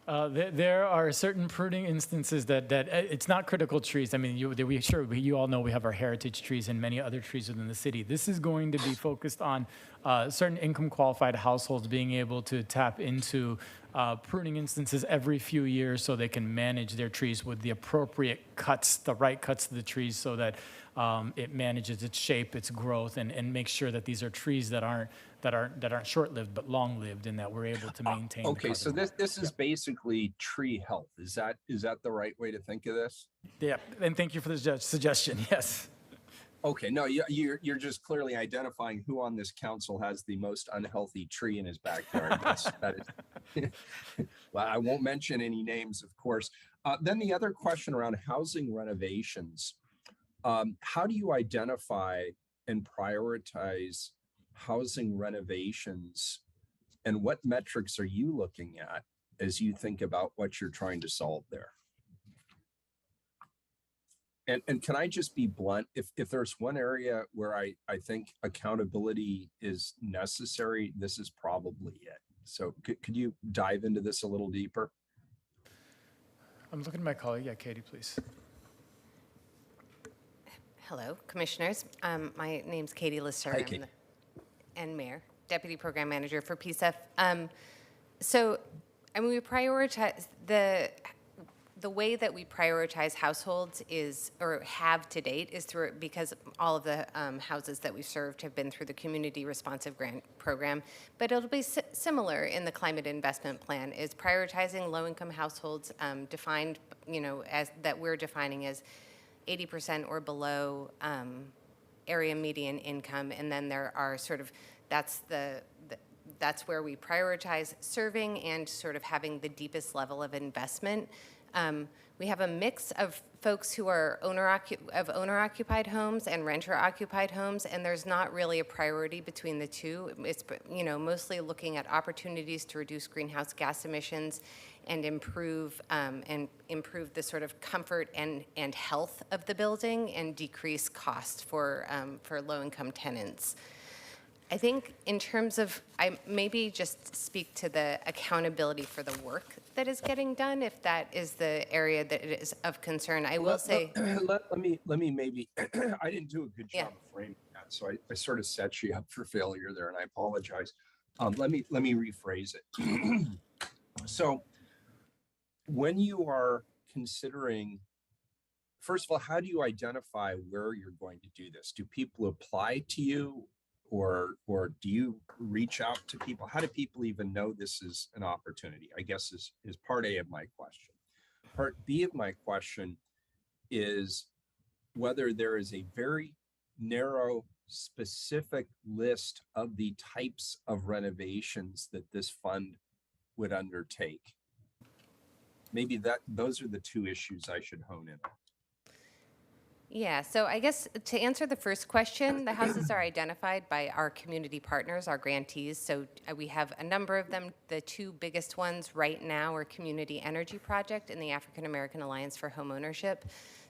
There are certain pruning instances that it's not critical trees. I mean, you all know we have our heritage trees and many other trees within the city. This is going to be focused on certain income qualified households being able to tap into pruning instances every few years so they can manage their trees with the appropriate cuts, the right cuts to the trees so that it manages its shape, its growth, and makes sure that these are trees that aren't short-lived but long-lived, and that we're able to maintain. the Okay, so carbon this is basically tree health. Is that the right way to think of this? Yeah, and thank you for the suggestion. Yes. Okay, no, you're just clearly identifying who on this council has the most unhealthy tree in his backyard. That is. Well, I won't mention any names, of course. Then the other question around housing renovations. How do you identify and prioritize housing renovations, and what metrics are you looking at as you think about what you're trying to solve there? And can I just be blunt? If there's one area where I think accountability is necessary, this is probably it. So could you dive into this a little deeper? I'm looking at my colleague. Yeah, Katie, please. Hello, Commissioners. My name's Katie Lister. Hi, Katie. And Mayor, Deputy Program Manager for PCEF. So, I mean, we prioritize the way that we prioritize households is, or have to date, is through, because all of the houses that we've served have been through the Community Responsive Grant Program. But it'll be similar in the Climate Investment Plan, is prioritizing low-income households defined, as that we're defining as 80% or below area median income, and then there are sort of, that's where we prioritize serving and sort of having the deepest level of investment. We have a mix of folks who are owner-occupied homes and renter-occupied homes, and there's not really a priority between the two. It's mostly looking at opportunities to reduce greenhouse gas emissions and improve the sort of comfort and health of the building and decrease cost for low-income tenants. I think in terms of, I maybe just speak to the accountability for the work that is getting done, if that is the area that is of concern. I will say. Let me maybe, I didn't do a good Yeah. job of framing that, so I sort of set you up for failure there, and I apologize. Let me rephrase it. So when you are considering, first of all, how do you identify where you're going to do this? Do people apply to you? Or do you reach out to people? How do people even know this is an opportunity? I guess is part A of my question. Part B of my question is whether there is a very narrow, specific list of the types of renovations that this fund would undertake. Maybe those are the two issues I should hone in on. Yeah, so I guess to answer the first question, the houses are identified by our community partners, our grantees. So we have a number of them. The two biggest ones right now are Community Energy Project and the African American Alliance for Homeownership.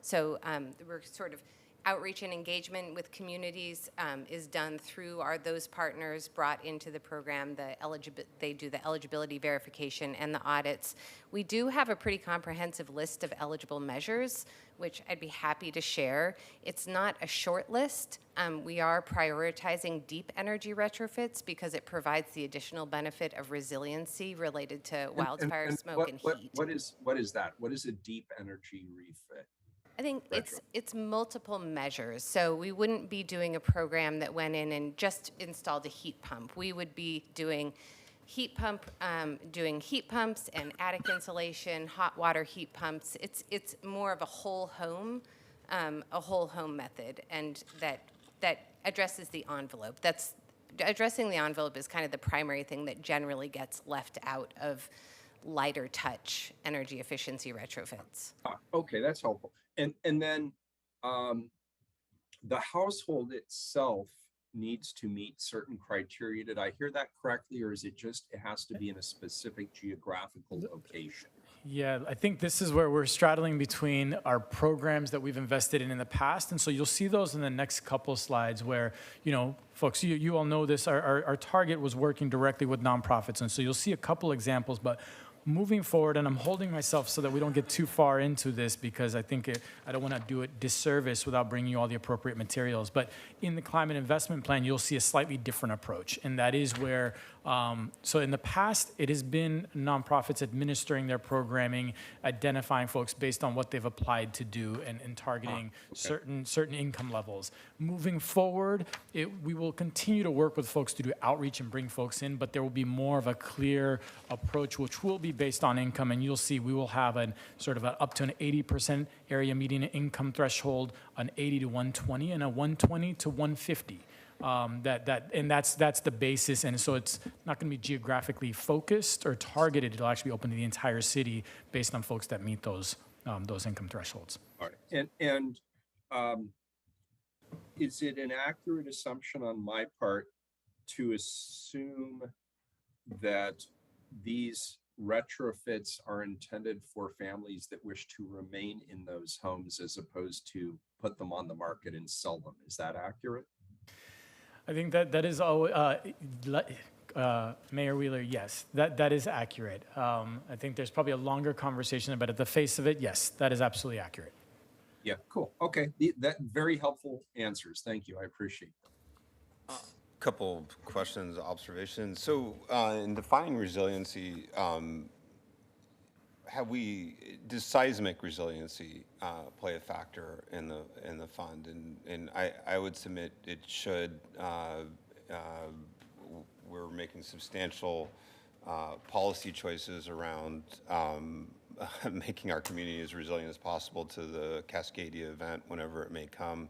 So we're sort of outreach and engagement with communities is done through those partners brought into the program. They do the eligibility verification and the audits. We do have a pretty comprehensive list of eligible measures, which I'd be happy to share. It's not a short list. We are prioritizing deep energy retrofits because it provides the additional benefit of resiliency related to wildfire smoke and heat. What is that? What is a deep energy refit? I think it's multiple measures. So we wouldn't be doing a program that went in and just installed a heat pump. We would be doing heat pumps and attic insulation, hot water heat pumps. It's more of a whole home method, and that addresses the envelope. That's addressing the envelope is kind of the primary thing that generally gets left out of lighter touch energy efficiency retrofits. Okay, that's helpful. And then the household itself needs to meet certain criteria. Did I hear that correctly, or is it just it has to be in a specific geographical location? Yeah, I think this is where we're straddling between our programs that we've invested in the past. And so you'll see those in the next couple slides where, folks, you all know this, our target was working directly with nonprofits. And so you'll see a couple examples, but moving forward, and I'm holding myself so that we don't get too far into this because I think I don't want to do it disservice without bringing you all the appropriate materials. But in the climate investment plan, you'll see a slightly different approach, and that is where, so in the past, it has been nonprofits administering their programming, identifying folks based on what they've applied to do and targeting certain income levels. Moving forward, we will continue to work with folks to do outreach and bring folks in, but there will be more of a clear approach, which will be based on income, and you'll see we will have a sort of up to an 80% area median income threshold, an 80 to 120, and a 120 to 150. That's the basis, and so it's not going to be geographically focused or targeted. It'll actually be open to the entire city based on folks that meet those income thresholds. All right. And is it an accurate assumption on my part to assume that these retrofits are intended for families that wish to remain in those homes as opposed to put them on the market and sell them? Is that accurate? I think that is all, Mayor Wheeler, yes, that is accurate. I think there's probably a longer conversation, but at the face of it, yes, that is absolutely accurate. Yeah, cool. Okay, that very helpful answers. Thank you. I appreciate it. Couple of questions, observations. So in defining resiliency, does seismic resiliency play a factor in the fund? And I would submit it should. We're making substantial policy choices around making our community as resilient as possible to the Cascadia event whenever it may come.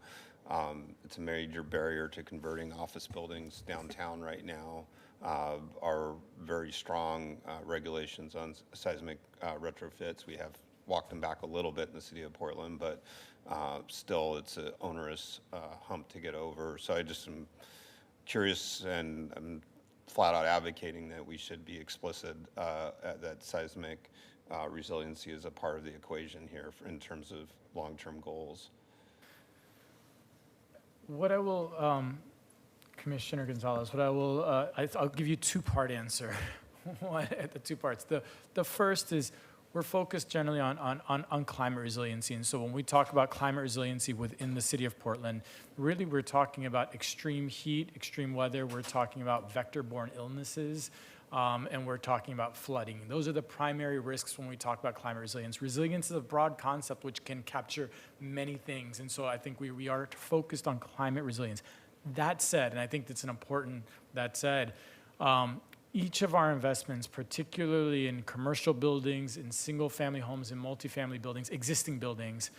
It's a major barrier to converting office buildings downtown right now. Are very strong regulations on seismic retrofits. We have walked them back a little bit in the city of Portland, but still it's an onerous hump to get over. So I just am curious, and I'm flat out advocating that we should be explicit that seismic resiliency is a part of the equation here in terms of long-term goals. What I will, Commissioner Gonzalez, what I will, I'll give you a two-part answer. The two parts. The first is we're focused generally on climate resiliency. And so when we talk about climate resiliency within the city of Portland, really we're talking about extreme heat, extreme weather. We're talking about vector-borne illnesses, and we're talking about flooding. Those are the primary risks when we talk about climate resilience. Resilience is a broad concept which can capture many things. And so I think we are focused on climate resilience. That said, and I think that's an important, that said, each of our investments, particularly in commercial buildings, in single-family homes, in multifamily buildings, existing buildings,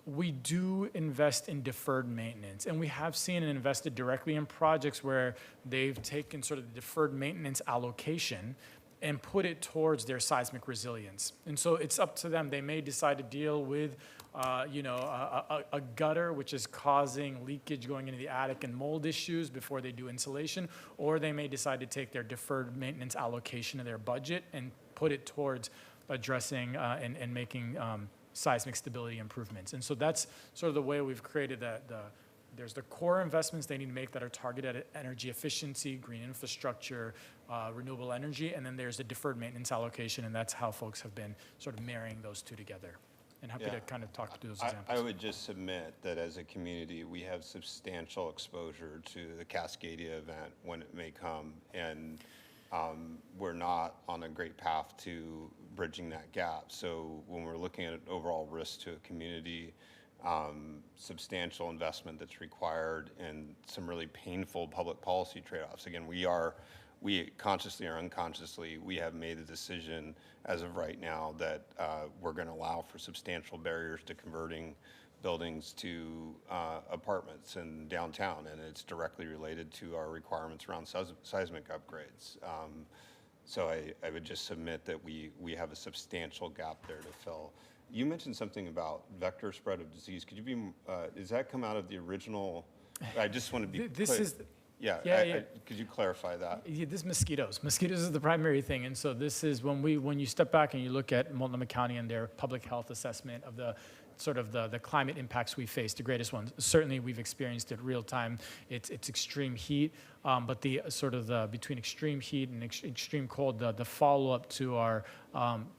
we do invest in deferred maintenance. And we have seen and invested directly in projects where they've taken sort of the deferred maintenance allocation and put it towards their seismic resilience. And so it's up to them. They may decide to deal with a gutter which is causing leakage going into the attic and mold issues before they do insulation, or they may decide to take their deferred maintenance allocation of their budget and put it towards addressing and making seismic stability improvements. And so that's sort of the way we've created there's the core investments they need to make that are targeted at energy efficiency, green infrastructure, renewable energy, and then there's the deferred maintenance allocation, and that's how folks have been sort of marrying those two together. And happy to kind of talk through those examples. I would just submit that as a community, we have substantial exposure to the Cascadia event when it may come, and we're not on a great path to bridging that gap. So when we're looking at an overall risk to a community, substantial investment that's required, and some really painful public policy trade-offs. Again, we consciously or unconsciously, we have made the decision as of right now that we're going to allow for substantial barriers to converting buildings to apartments in downtown, and it's directly related to our requirements around seismic upgrades. So I would just submit that we have a substantial gap there to fill. You mentioned something about vector spread of disease. Could you be, does that come out of the original? I just want to be clear. Yeah. Could you clarify that? Yeah, this is mosquitoes. Mosquitoes is the primary thing. And so this is when you step back and you look at Multnomah County and their public health assessment of the sort of the climate impacts we face, the greatest ones. Certainly, we've experienced it real time. It's extreme heat, but the sort of the between extreme heat and extreme cold, the follow up to our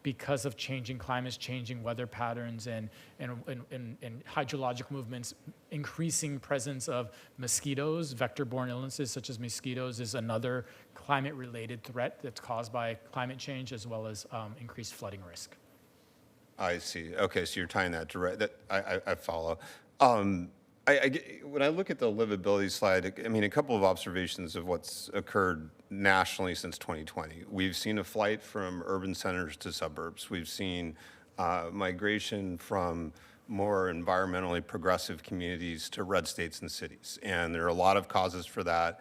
because of changing climates, changing weather patterns, and hydrologic movements, increasing presence of mosquitoes, vector-borne illnesses such as mosquitoes, is another climate-related threat that's caused by climate change, as well as increased flooding risk. I see. Okay, so you're tying that direct. That I follow. When I look at the livability slide, I mean, a couple of observations of what's occurred nationally since 2020. We've seen a flight from urban centers to suburbs. We've seen migration from more environmentally progressive communities to red states and cities. And there are a lot of causes for that,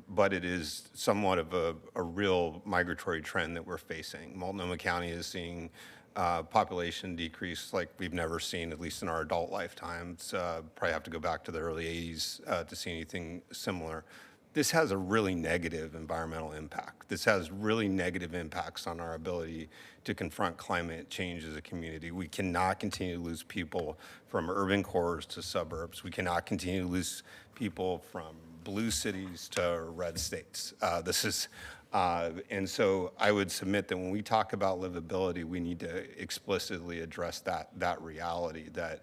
but it is somewhat of a real migratory trend that we're facing. Multnomah County is seeing population decrease like we've never seen, at least in our adult lifetimes. Probably have to go back to the early 80s to see anything similar. This has a really negative environmental impact. This has really negative impacts on our ability to confront climate change as a community. We cannot continue to lose people from urban cores to suburbs. We cannot continue to lose people from blue cities to red states. And so I would submit that when we talk about livability, we need to explicitly address that reality that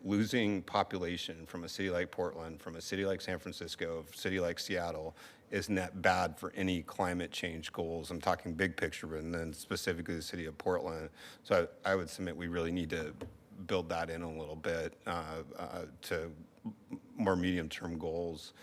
losing population from a city like Portland, from a city like San Francisco, a city like Seattle, is net bad for any climate change goals. I'm talking big picture, and then specifically the city of Portland. So I would submit we really need to build that in a little bit to more medium-term goals.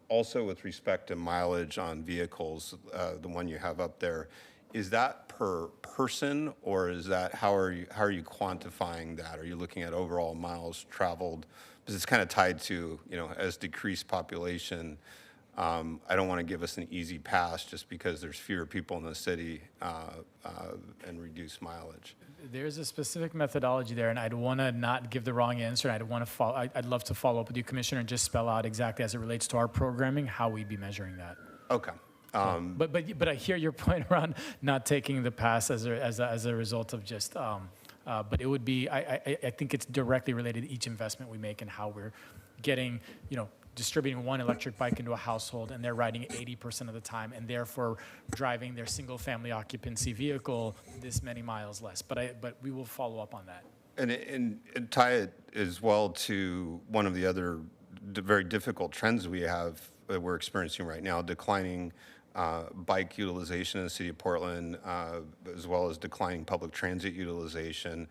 Also, with respect to mileage on vehicles, the one you have up there, is that per person, or is that how are you quantifying that? Are you looking at overall miles traveled? Because it's kind of tied to, as decreased population. I don't want to give us an easy pass just because there's fewer people in the city and reduced mileage. There's a specific methodology there, and I'd want to not give the wrong answer. I'd love to follow up with you, Commissioner, and just spell out exactly as it relates to our programming how we'd be measuring that. Okay. But I hear your point around not taking the pass as a result of just. But it would be. I think it's directly related to each investment we make and how we're getting distributing one electric bike into a household, and they're riding 80% of the time, and therefore driving their single-family occupancy vehicle this many miles less. But we will follow up on that. And tie it as well to one of the other very difficult trends we have that we're experiencing right now: declining bike utilization in the city of Portland, as well as declining public transit utilization.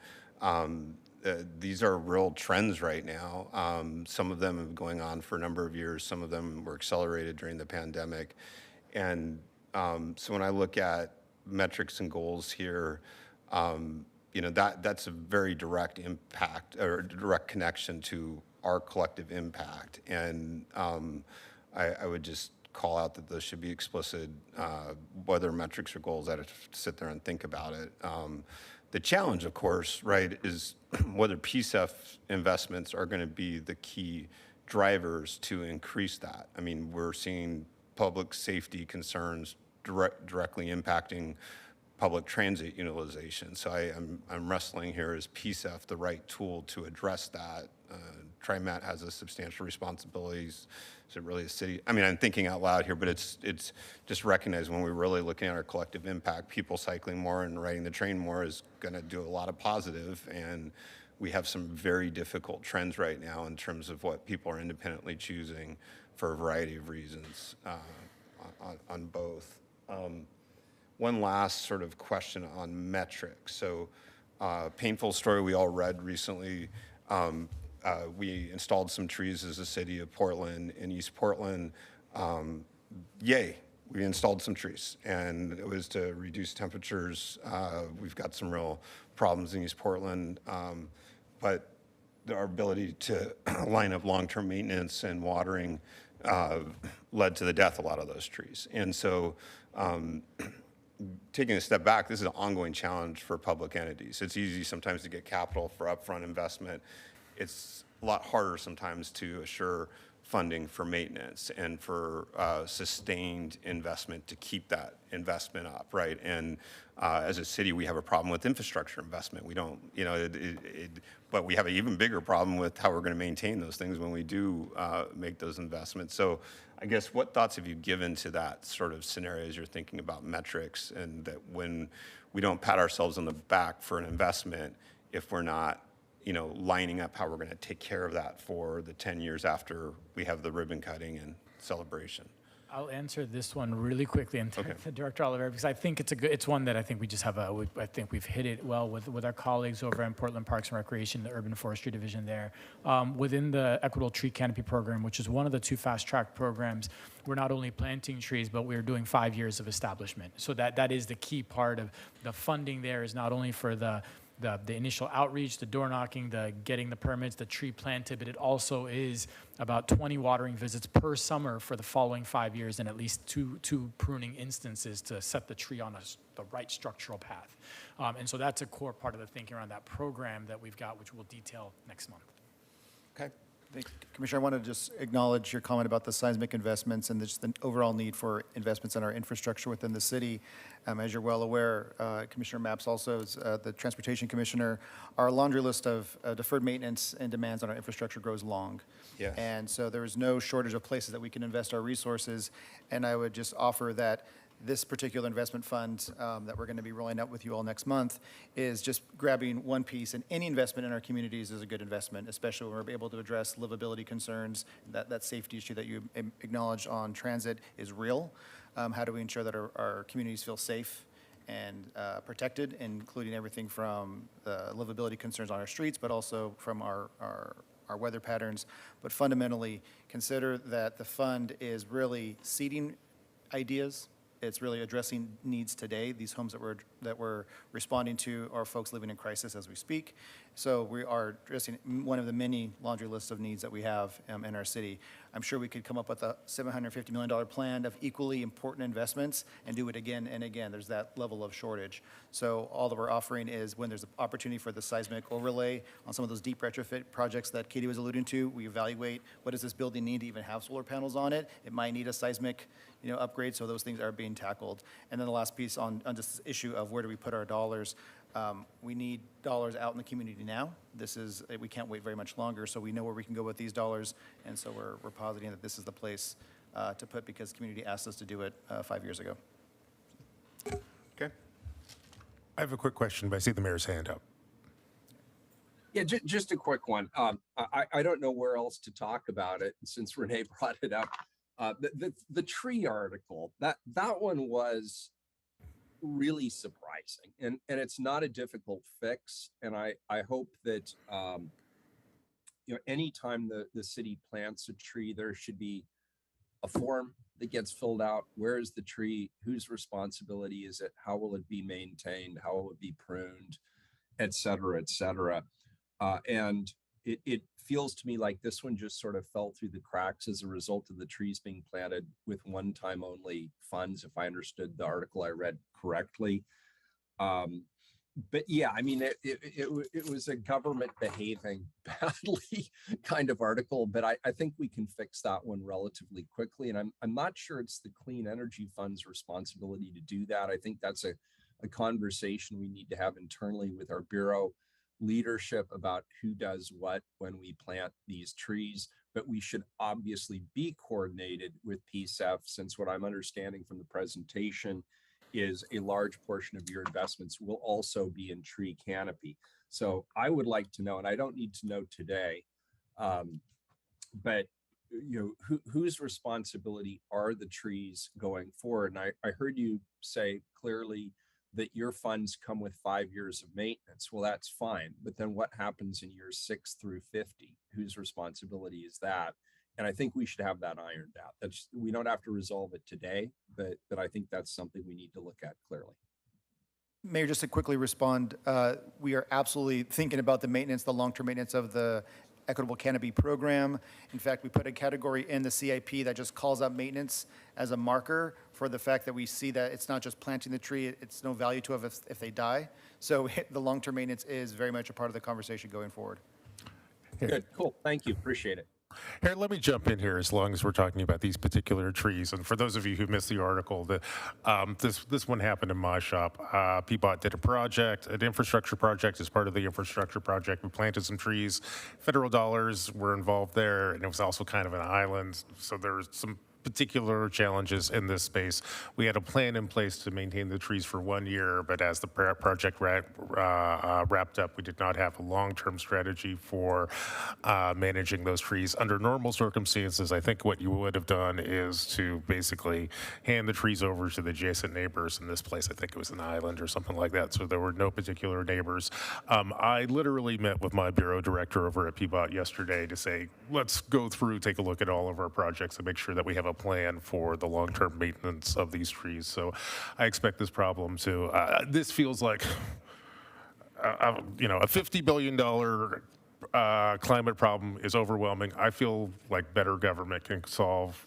These are real trends right now. Some of them have been going on for a number of years. Some of them were accelerated during the pandemic. And so when I look at metrics and goals here, that's a very direct impact or direct connection to our collective impact. And I would just call out that those should be explicit, whether metrics or goals. I have to sit there and think about it. The challenge, of course, right, is whether PCEF investments are going to be the key drivers to increase that. I mean, we're seeing public safety concerns directly impacting public transit utilization. So I'm wrestling here, is PCEF the right tool to address that? TriMet has a substantial responsibilities. Is it really a city? I mean, I'm thinking out loud here, but it's just recognize when we're really looking at our collective impact, people cycling more and riding the train more is going to do a lot of positive. And we have some very difficult trends right now in terms of what people are independently choosing for a variety of reasons on both. One last sort of question on metrics. So painful story we all read recently. We installed some trees as a city of Portland, in East Portland. Yay, we installed some trees, and it was to reduce temperatures. We've got some real problems in East Portland, but our ability to line up long-term maintenance and watering led to the death of a lot of those trees. And so taking a step back, this is an ongoing challenge for public entities. It's easy sometimes to get capital for upfront investment. It's a lot harder sometimes to assure funding for maintenance and for sustained investment to keep that investment up, right? And as a city, we have a problem with infrastructure investment. We don't, you know, but we have an even bigger problem with how we're going to maintain those things when we do make those investments. So I guess what thoughts have you given to that sort of scenario as you're thinking about metrics, and that when we don't pat ourselves on the back for an investment if we're not, you know, lining up how we're going to take care of that for the 10 years after we have the ribbon cutting and celebration? I'll answer this one really quickly and Okay. to Director Oliver, because I think it's one that I think we just have I think we've hit it well with our colleagues over in Portland Parks and Recreation, the Urban Forestry Division there. Within the Equitable Tree Canopy Program, which is one of the 2 fast-track programs, we're not only planting trees, but we're doing 5 years of establishment. So that is the key part of the funding there, is not only for the initial outreach, the door knocking, the getting the permits, the tree planted, but it also is about 20 watering visits per summer for the following 5 years, and at least two pruning instances to set the tree on the right structural path. And so that's a core part of the thinking around that program that we've got, which we'll detail next month. Okay. Commissioner, I want to just acknowledge your comment about the seismic investments and just the overall need for investments in our infrastructure within the city. As you're well aware, Commissioner Mapps also is the Transportation Commissioner. Our laundry list of deferred maintenance and demands on our infrastructure grows long. Yes. And so there is no shortage of places that we can invest our resources. And I would just offer that this particular investment fund that we're going to be rolling out with you all next month is just grabbing one piece, and any investment in our communities is a good investment, especially when we're able to address livability concerns. That safety issue that you acknowledged on transit is real. How do we ensure that our communities feel safe and protected, including everything from the livability concerns on our streets, but also from our weather patterns. But fundamentally, consider that the fund is really seeding ideas. It's really addressing needs today. These homes that we're responding to are folks living in crisis as we speak. So we are addressing one of the many laundry lists of needs that we have in our city. I'm sure we could come up with a $750 million plan of equally important investments and do it again and again. There's that level of shortage. So all that we're offering is, when there's an opportunity for the seismic overlay on some of those deep retrofit projects that Katie was alluding to, we evaluate what does this building need to even have solar panels on it. It might need a seismic upgrade, so those things are being tackled. And then the last piece on just this issue of where do we put our dollars. We need dollars out in the community now. We can't wait very much longer, so we know where we can go with these dollars, and so we're positing that this is the place to put, because the community asked us to do it 5 years ago. Okay. I have a quick question, but I see the mayor's hand up. Yeah, just a quick one. I don't know where else to talk about it since Renee brought it up. The tree article, that one was really surprising, and it's not a difficult fix. And I hope that anytime the city plants a tree, there should be a form that gets filled out. Where is the tree? Whose responsibility is it? How will it be maintained? How will it be pruned, et cetera, et cetera. And it feels to me like this one just sort of fell through the cracks as a result of the trees being planted with one-time only funds, if I understood the article I read correctly. But yeah, I mean, it was a government behaving badly kind of article, but I think we can fix that one relatively quickly. And I'm not sure it's the Clean Energy Fund's responsibility to do that. I think that's a conversation we need to have internally with our Bureau leadership about who does what when we plant these trees. But we should obviously be coordinated with PCEF, since what I'm understanding from the presentation is a large portion of your investments will also be in tree canopy. So I would like to know, and I don't need to know today, but whose responsibility are the trees going forward? And I heard you say clearly that your funds come with 5 years of maintenance. Well, that's fine. But then what happens in years 6 through 50? Whose responsibility is that? And I think we should have that ironed out. We don't have to resolve it today, but I think that's something we need to look at clearly. Mayor, just to quickly respond, we are absolutely thinking about the maintenance, the long-term maintenance of the Equitable Canopy Program. In fact, we put a category in the CIP that just calls out maintenance as a marker for the fact that we see that it's not just planting the tree, it's no value to it if they die. So the long-term maintenance is very much a part of the conversation going forward. Good, cool, thank you, appreciate it. Here, let me jump in here as long as we're talking about these particular trees. And for those of you who missed the article, this one happened in my shop. PBOT did a project, an infrastructure project. As part of the infrastructure project, we planted some trees. Federal dollars were involved there, and it was also kind of an island. So there was some particular challenges in this space. We had a plan in place to maintain the trees for 1 year, but as the project wrapped up, we did not have a long-term strategy for managing those trees. Under normal circumstances, I think what you would have done is to basically hand the trees over to the adjacent neighbors. In this place, I think it was an island or something like that, so there were no particular neighbors. I literally met with my bureau director over at PBOT yesterday to say, let's go through, take a look at all of our projects and make sure that we have a plan for the long-term maintenance of these trees. So I expect this problem to, this feels like, a $50 billion climate problem is overwhelming. I feel like better government can solve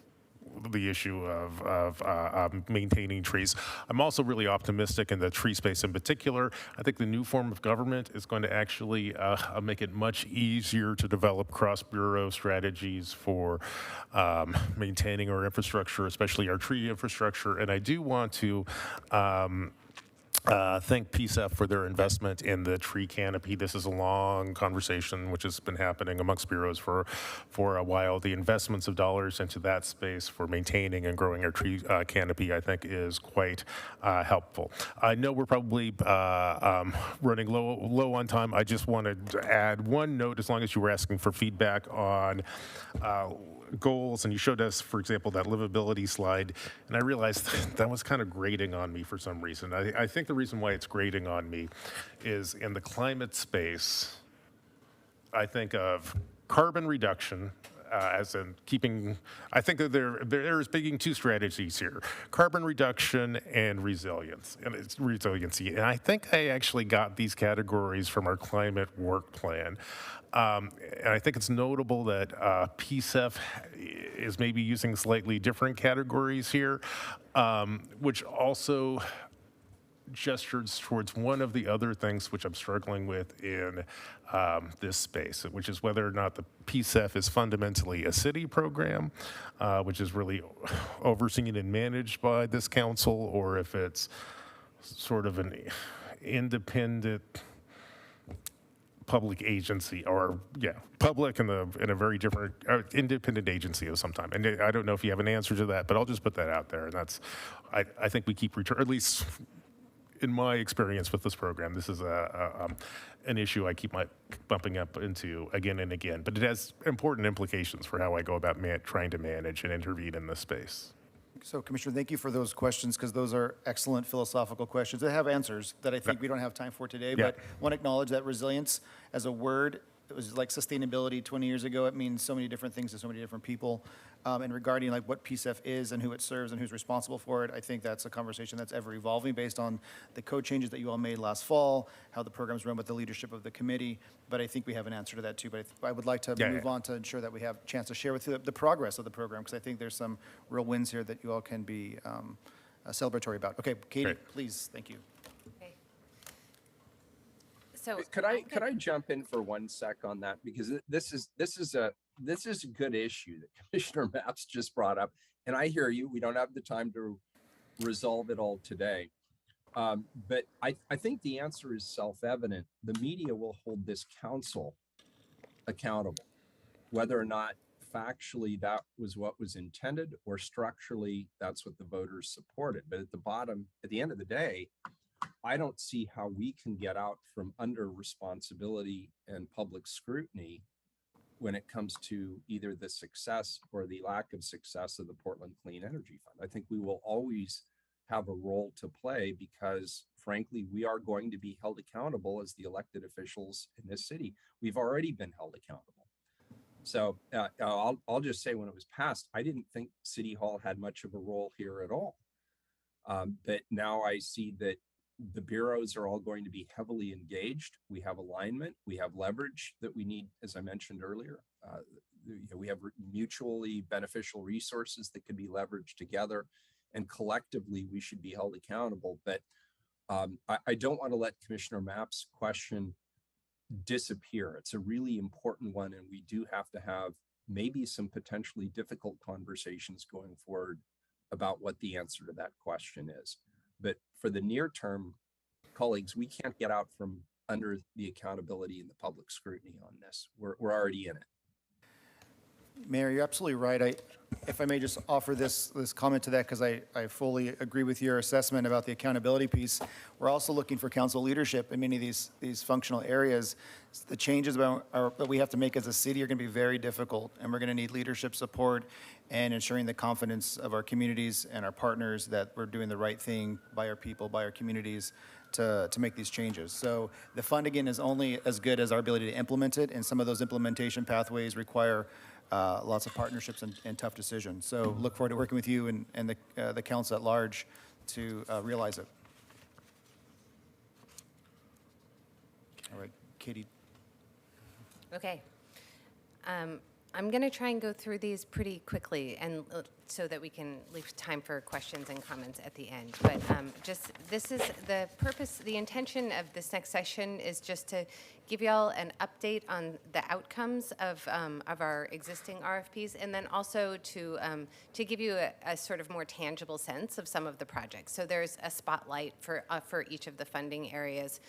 the issue of maintaining trees. I'm also really optimistic in the tree space in particular. I think the new form of government is going to actually make it much easier to develop cross-bureau strategies for maintaining our infrastructure, especially our tree infrastructure. And I do want to thank PCEF for their investment in the tree canopy. This is a long conversation which has been happening amongst bureaus for a while. The investments of dollars into that space for maintaining and growing our tree canopy, I think, is quite helpful. I know we're probably running low on time. I just wanted to add one note, as long as you were asking for feedback on goals, and you showed us, for example, that livability slide, and I realized that was kind of grating on me for some reason. I think the reason why it's grating on me is in the climate space, I think of carbon reduction as in keeping, I think that there's being two strategies here, carbon reduction and resilience, and it's resiliency. And I think I actually got these categories from our climate work plan. And I think it's notable that PCEF is maybe using slightly different categories here, which also gestures towards one of the other things which I'm struggling with in this space, which is whether or not the PCEF is fundamentally a city program, which is really overseen and managed by this council, or if it's sort of an independent public agency, or public in a very different independent agency of some time. And I don't know if you have an answer to that, but I'll just put that out there. And that's, I think we keep at least in my experience with this program, this is an issue I keep bumping up into again and again, but it has important implications for how I go about trying to manage and intervene in this space. So, Commissioner, thank you for those questions, because those are excellent philosophical questions that have answers that I think we don't have time for today. Yeah. But I want to acknowledge that resilience as a word, it was like sustainability 20 years ago. It means so many different things to so many different people. And regarding like what PCEF is and who it serves and who's responsible for it, I think that's a conversation that's ever evolving based on the code changes that you all made last fall, how the program's run with the leadership of the committee. But I think we have an answer to that too. But I would like to move on to ensure that we have a chance to share with you the progress of the program, because I think there's some real wins here that you all can be celebratory about. Okay, Katie, Great. please, thank you. Okay. So Could I jump in for 1 sec on that, because this is a good issue that Commissioner Mapps just brought up, and I hear you. We don't have the time to resolve it all today, but I think the answer is self-evident. The media will hold this council accountable, whether or not factually that was what was intended or structurally that's what the voters supported. But at the end of the day, I don't see how we can get out from under responsibility and public scrutiny when it comes to either the success or the lack of success of the Portland Clean Energy Fund. I think we will always have a role to play because, frankly, we are going to be held accountable as the elected officials in this city. We've already been held accountable. So I'll just say, when it was passed, I didn't think City Hall had much of a role here at all. But now I see that the bureaus are all going to be heavily engaged. We have alignment, we have leverage that we need, as I mentioned earlier. We have mutually beneficial resources that can be leveraged together, and collectively we should be held accountable. But I don't want to let Commissioner Mapp's question disappear. It's a really important one, and we do have to have maybe some potentially difficult conversations going forward about what the answer to that question is. But for the near term, colleagues, we can't get out from under the accountability and the public scrutiny on this. We're already in it. Mayor, you're absolutely right. If I may just offer this comment to that, because I fully agree with your assessment about the accountability piece. We're also looking for council leadership in many of these functional areas. The changes that we have to make as a city are going to be very difficult, and we're going to need leadership support and ensuring the confidence of our communities and our partners that we're doing the right thing by our people, by our communities, to make these changes. So the fund, again, is only as good as our ability to implement it, and some of those implementation pathways require lots of partnerships and tough decisions. So look forward to working with you and the council at large to realize it. All right, Katie. Okay. I'm going to try and go through these pretty quickly and so that we can leave time for questions and comments at the end. But this is the purpose, the intention of this next session is just to give y'all an update on the outcomes of our existing RFPs, and then also to give you a sort of more tangible sense of some of the projects. So there's a spotlight for each of the funding areas.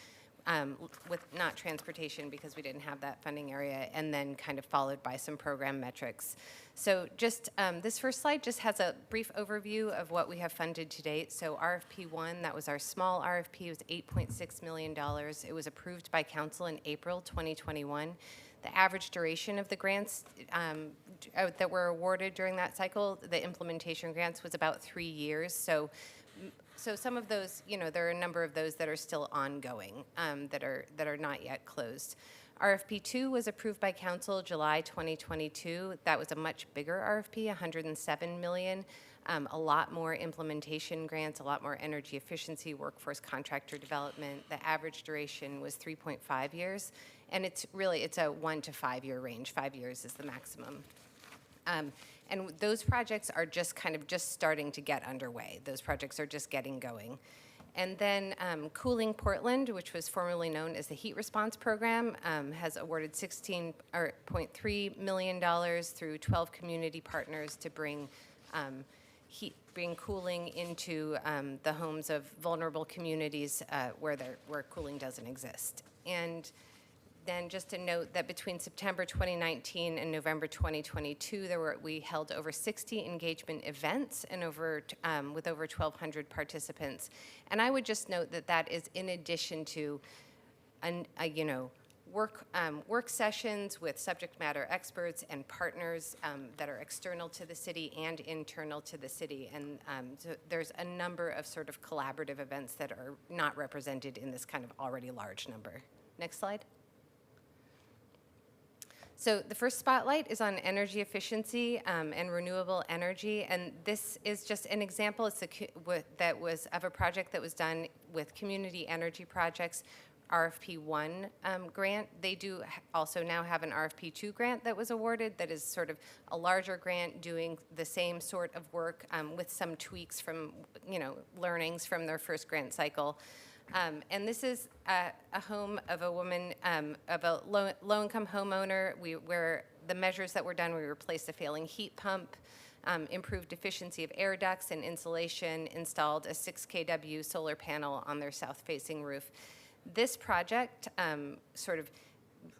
With not transportation because we didn't have that funding area, and then kind of followed by some program metrics. So just this first slide just has a brief overview of what we have funded to date. So RFP 1, that was our small RFP, was $8.6 million. It was approved by council in April 2021. The average duration of the grants that were awarded during that cycle, the implementation grants, was about 3 years. So some of those, there are a number of those that are still ongoing, that are not yet closed. RFP 2 was approved by council July 2022. That was a much bigger RFP, $107 million. A lot more implementation grants, a lot more energy efficiency, workforce contractor development. The average duration was 3.5 years, and it's a 1 to 5 year range. 5 years is the maximum. And those projects are just starting to get underway. Those projects are just getting going. And then Cooling Portland, which was formerly known as the Heat Response Program, has awarded $16.3 million through 12 community partners to bring cooling into the homes of vulnerable communities where cooling doesn't exist. And then just to note that between September 2019 and November 2022, we held over 60 engagement events and with over 1,200 participants. And I would just note that is in addition to, work sessions with subject matter experts and partners that are external to the city and internal to the city. And so there's a number of sort of collaborative events that are not represented in this kind of already large number. Next slide. So the first spotlight is on energy efficiency and renewable energy, and this is just an example of a project that was done with community energy projects, RFP 1 grant. They do also now have an RFP 2 grant that was awarded that is sort of a larger grant doing the same sort of work with some tweaks from, learnings from their first grant cycle. And this is a home of a woman, of a low-income homeowner, where the measures that were done, we replaced a failing heat pump, improved efficiency of air ducts and insulation, installed a 6 kW solar panel on their south-facing roof. This project sort of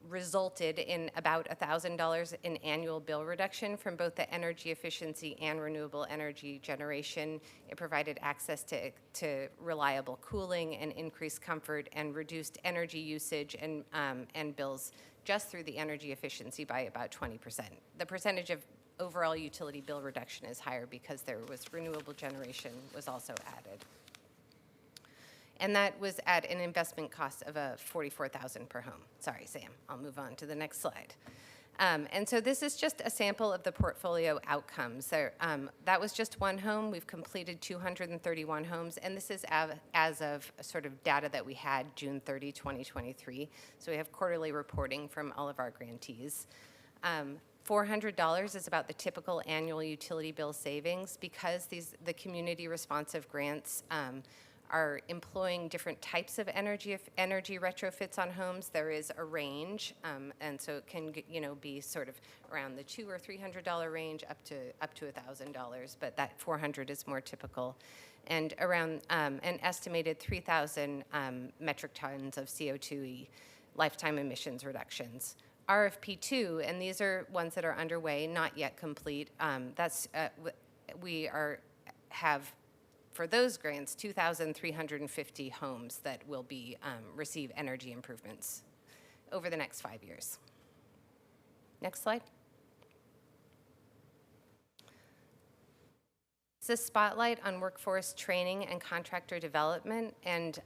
resulted in about $1,000 in annual bill reduction from both the energy efficiency and renewable energy generation. It provided access to reliable cooling and increased comfort and reduced energy usage and bills just through the energy efficiency by about 20%. The percentage of overall utility bill reduction is higher because there was renewable generation was also added. And that was at an investment cost of $44,000 per home. Sorry, Sam, I'll move on to the next slide. And so this is just a sample of the portfolio outcomes. That was just one home. We've completed 231 homes, and this is as of sort of data that we had June 30, 2023. So we have quarterly reporting from all of our grantees. $400 is about the typical annual utility bill savings because the community responsive grants are employing different types of energy retrofits on homes. There is a range, and so it can be sort of around the $200 or $300 range up to $1,000, but that 400 is more typical, and around an estimated 3,000 metric tons of CO2 lifetime emissions reductions. RFP2, and these are ones that are underway, not yet complete. Have for those grants 2,350 homes that will be receive energy improvements over the next 5 years. Next slide. It's a spotlight on workforce training and contractor development, and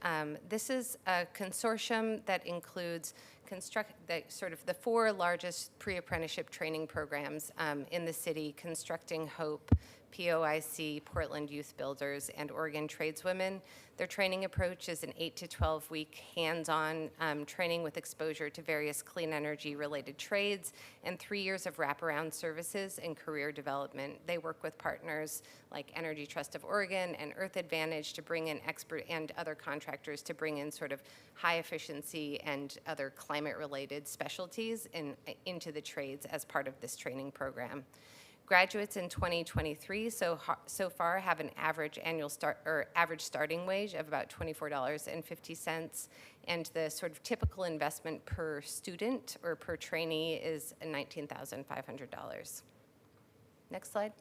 this is a consortium that includes the 4 largest pre-apprenticeship training programs in the city: Constructing Hope, POIC, Portland Youth Builders, and Oregon Tradeswomen. Their training approach is an 8 to 12-week hands-on training with exposure to various clean energy-related trades and 3 years of wraparound services and career development. They work with partners like Energy Trust of Oregon and Earth Advantage to bring in expert and other contractors to bring in sort of high efficiency and other climate-related specialties into the trades as part of this training program. Graduates in 2023 so far have an average average starting wage of about $24.50, and the sort of typical investment per student or per trainee is $19,500. Next slide.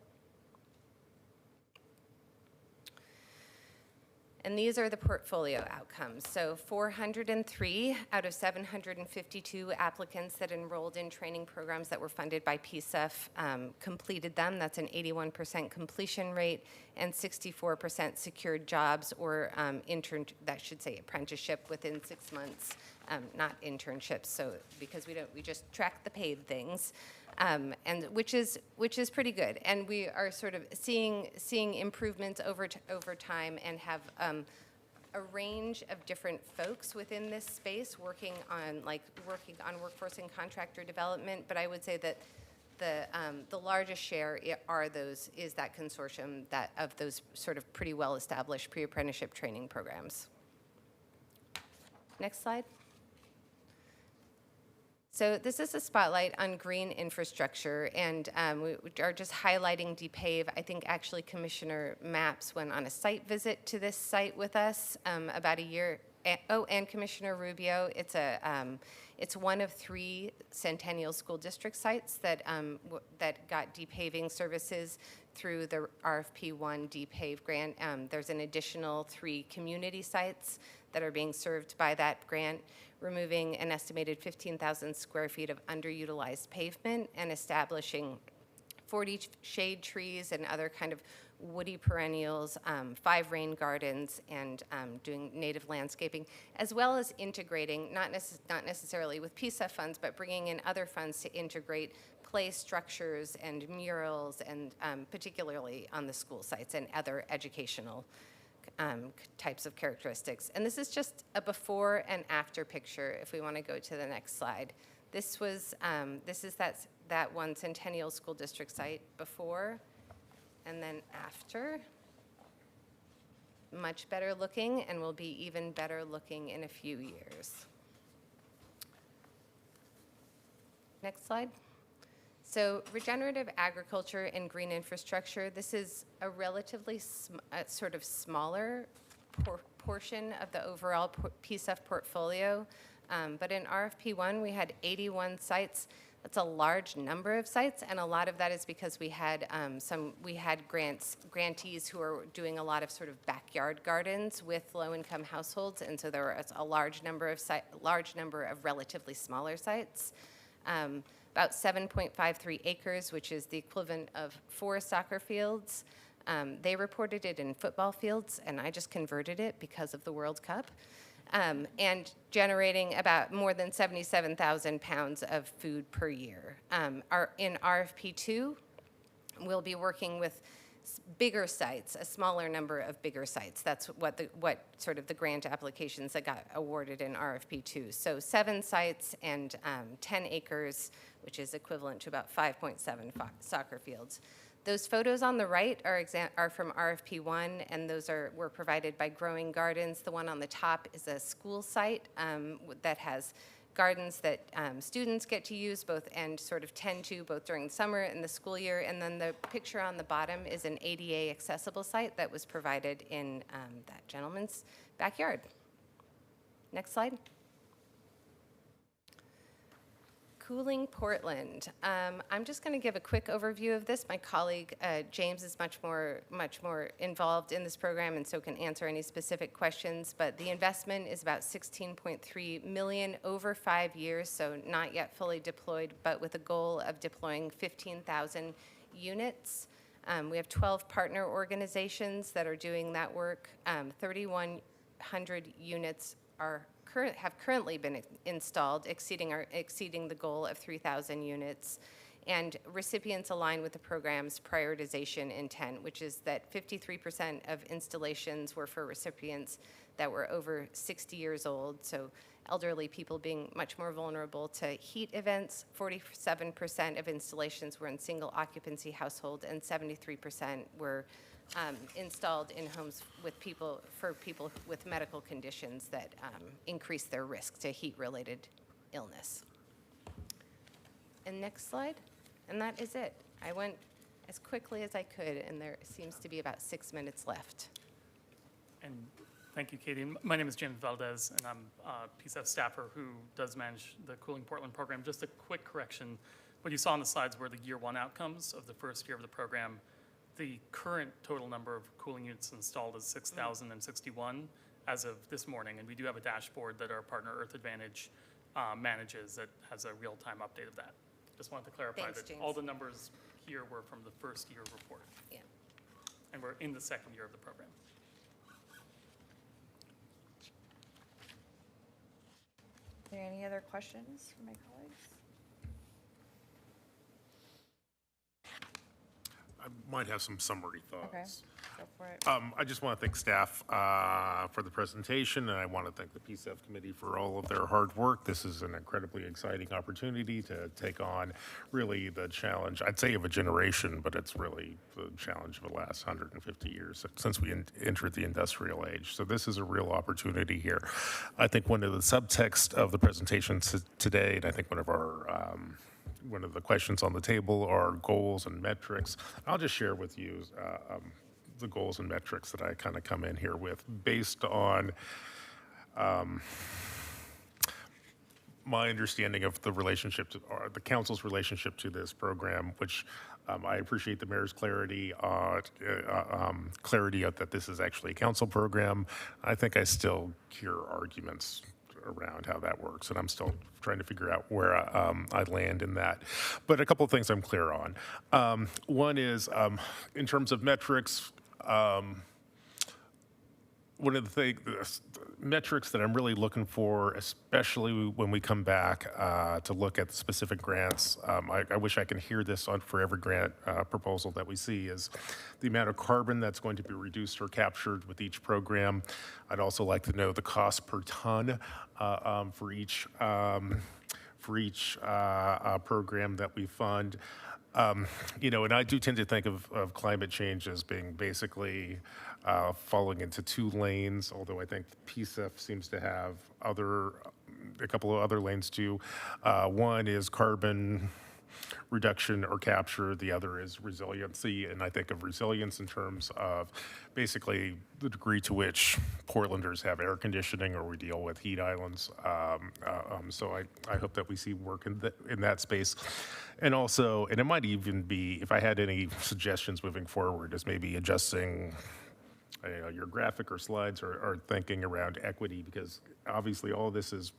And these are the portfolio outcomes. So 403 out of 752 applicants that enrolled in training programs that were funded by PCEF completed them. That's an 81% completion rate, and 64% secured jobs or apprenticeship within 6 months, not internships. So because we just track the paid things. And which is pretty good, and we are sort of seeing improvements over time, and have a range of different folks within this space working on workforce and contractor development. But I would say that the largest share is that consortium of those sort of pretty well established pre-apprenticeship training programs. Next slide. So this is a spotlight on green infrastructure, and we are just highlighting DPAVE. I think actually Commissioner Mapps went on a site visit to this site with us about a year. And Commissioner Rubio. It's one of 3 Centennial School District sites that got depaving services through the RFP1 DPAVE grant. There's an additional 3 community sites that are being served by that grant, removing an estimated 15,000 square feet of underutilized pavement and establishing 40 shade trees and other kind of woody perennials, 5 rain gardens, and doing native landscaping, as well as integrating, not necessarily with PCEF funds, but bringing in other funds to integrate play structures and murals, and particularly on the school sites and other educational types of characteristics. And this is just a before and after picture. If we want to go to the next slide, this is that one Centennial School District site before, and then after. Much better looking, and will be even better looking in a few years. Next slide. So regenerative agriculture and green infrastructure, this is a relatively sort of smaller portion of the overall PCEF portfolio. But in RFP1, we had 81 sites. That's a large number of sites, and a lot of that is because we had grantees who are doing a lot of sort of backyard gardens with low-income households, and so there was a large number of relatively smaller sites. About 7.53 acres, which is the equivalent of 4 soccer fields. They reported it in football fields, and I just converted it because of the World Cup. And generating about more than 77,000 pounds of food per year. In RFP2, we'll be working with bigger sites, a smaller number of bigger sites. That's what sort of the grant applications that got awarded in RFP2. So 7 sites and 10 acres, which is equivalent to about 5.7 soccer fields. Those photos on the right are from RFP1, and those were provided by Growing Gardens. The one on the top is a school site that has gardens that students get to use and sort of tend to both during the summer and the school year. And then the picture on the bottom is an ADA accessible site that was provided in that gentleman's backyard. Next slide. Cooling Portland. I'm just going to give a quick overview of this. My colleague James is much more involved in this program and so can answer any specific questions. But the investment is about $16.3 million over 5 years, so not yet fully deployed, but with a goal of deploying 15,000 units. We have 12 partner organizations that are doing that work. 3,100 units have currently been installed, exceeding the goal of 3,000 units. And recipients align with the program's prioritization intent, which is that 53% of installations were for recipients that were over 60 years old, so elderly people being much more vulnerable to heat events. 47% of installations were in single occupancy household, and 73% were installed in homes for people with medical conditions that increase their risk to heat-related illness. And next slide. And that is it. I went as quickly as I could, and there seems to be about 6 minutes left. And thank you, Katie. My name is James Valdez, and I'm a PCEF staffer who does manage the Cooling Portland program. Just a quick correction. What you saw on the slides were the year one outcomes of the first year of the program. The current total number of cooling units installed is 6,061 as of this morning, and we do have a dashboard that our partner Earth Advantage manages that has a real-time update of that. Just wanted to clarify Thanks, that James. all the numbers here were from the first year report, Yeah. and we're in the second year of the program. Are there any other questions from my colleagues? I might have some summary Okay, thoughts. go for it. I just want to thank staff for the presentation, and I want to thank the PCEF committee for all of their hard work. This is an incredibly exciting opportunity to take on really the challenge, I'd say of a generation, but it's really the challenge of the last 150 years since we entered the industrial age. So this is a real opportunity here. I think one of the subtext of the presentation today, and I think one of the questions on the table are goals and metrics. I'll just share with you the goals and metrics that I kind of come in here with based on my understanding of the relationship to, or the council's relationship to this program, which I appreciate the mayor's clarity that this is actually a council program. I think I still hear arguments around how that works, and I'm still trying to figure out where I land in that. But a couple of things I'm clear on. One is, in terms of metrics, one of the metrics that I'm really looking for, especially when we come back to look at the specific grants, I wish I can hear this for every grant proposal that we see, is the amount of carbon that's going to be reduced or captured with each program. I'd also like to know the cost per ton for each program that we fund. And I do tend to think of climate change as being basically falling into two lanes, although I think PCEF seems to have a couple of other lanes too. One is carbon reduction or capture, the other is resiliency, and I think of resilience in terms of basically the degree to which Portlanders have air conditioning or we deal with heat islands. So I hope that we see work in that space. And also, and it might even be, if I had any suggestions moving forward, is maybe adjusting your graphic or slides or thinking around equity, because obviously all of this is,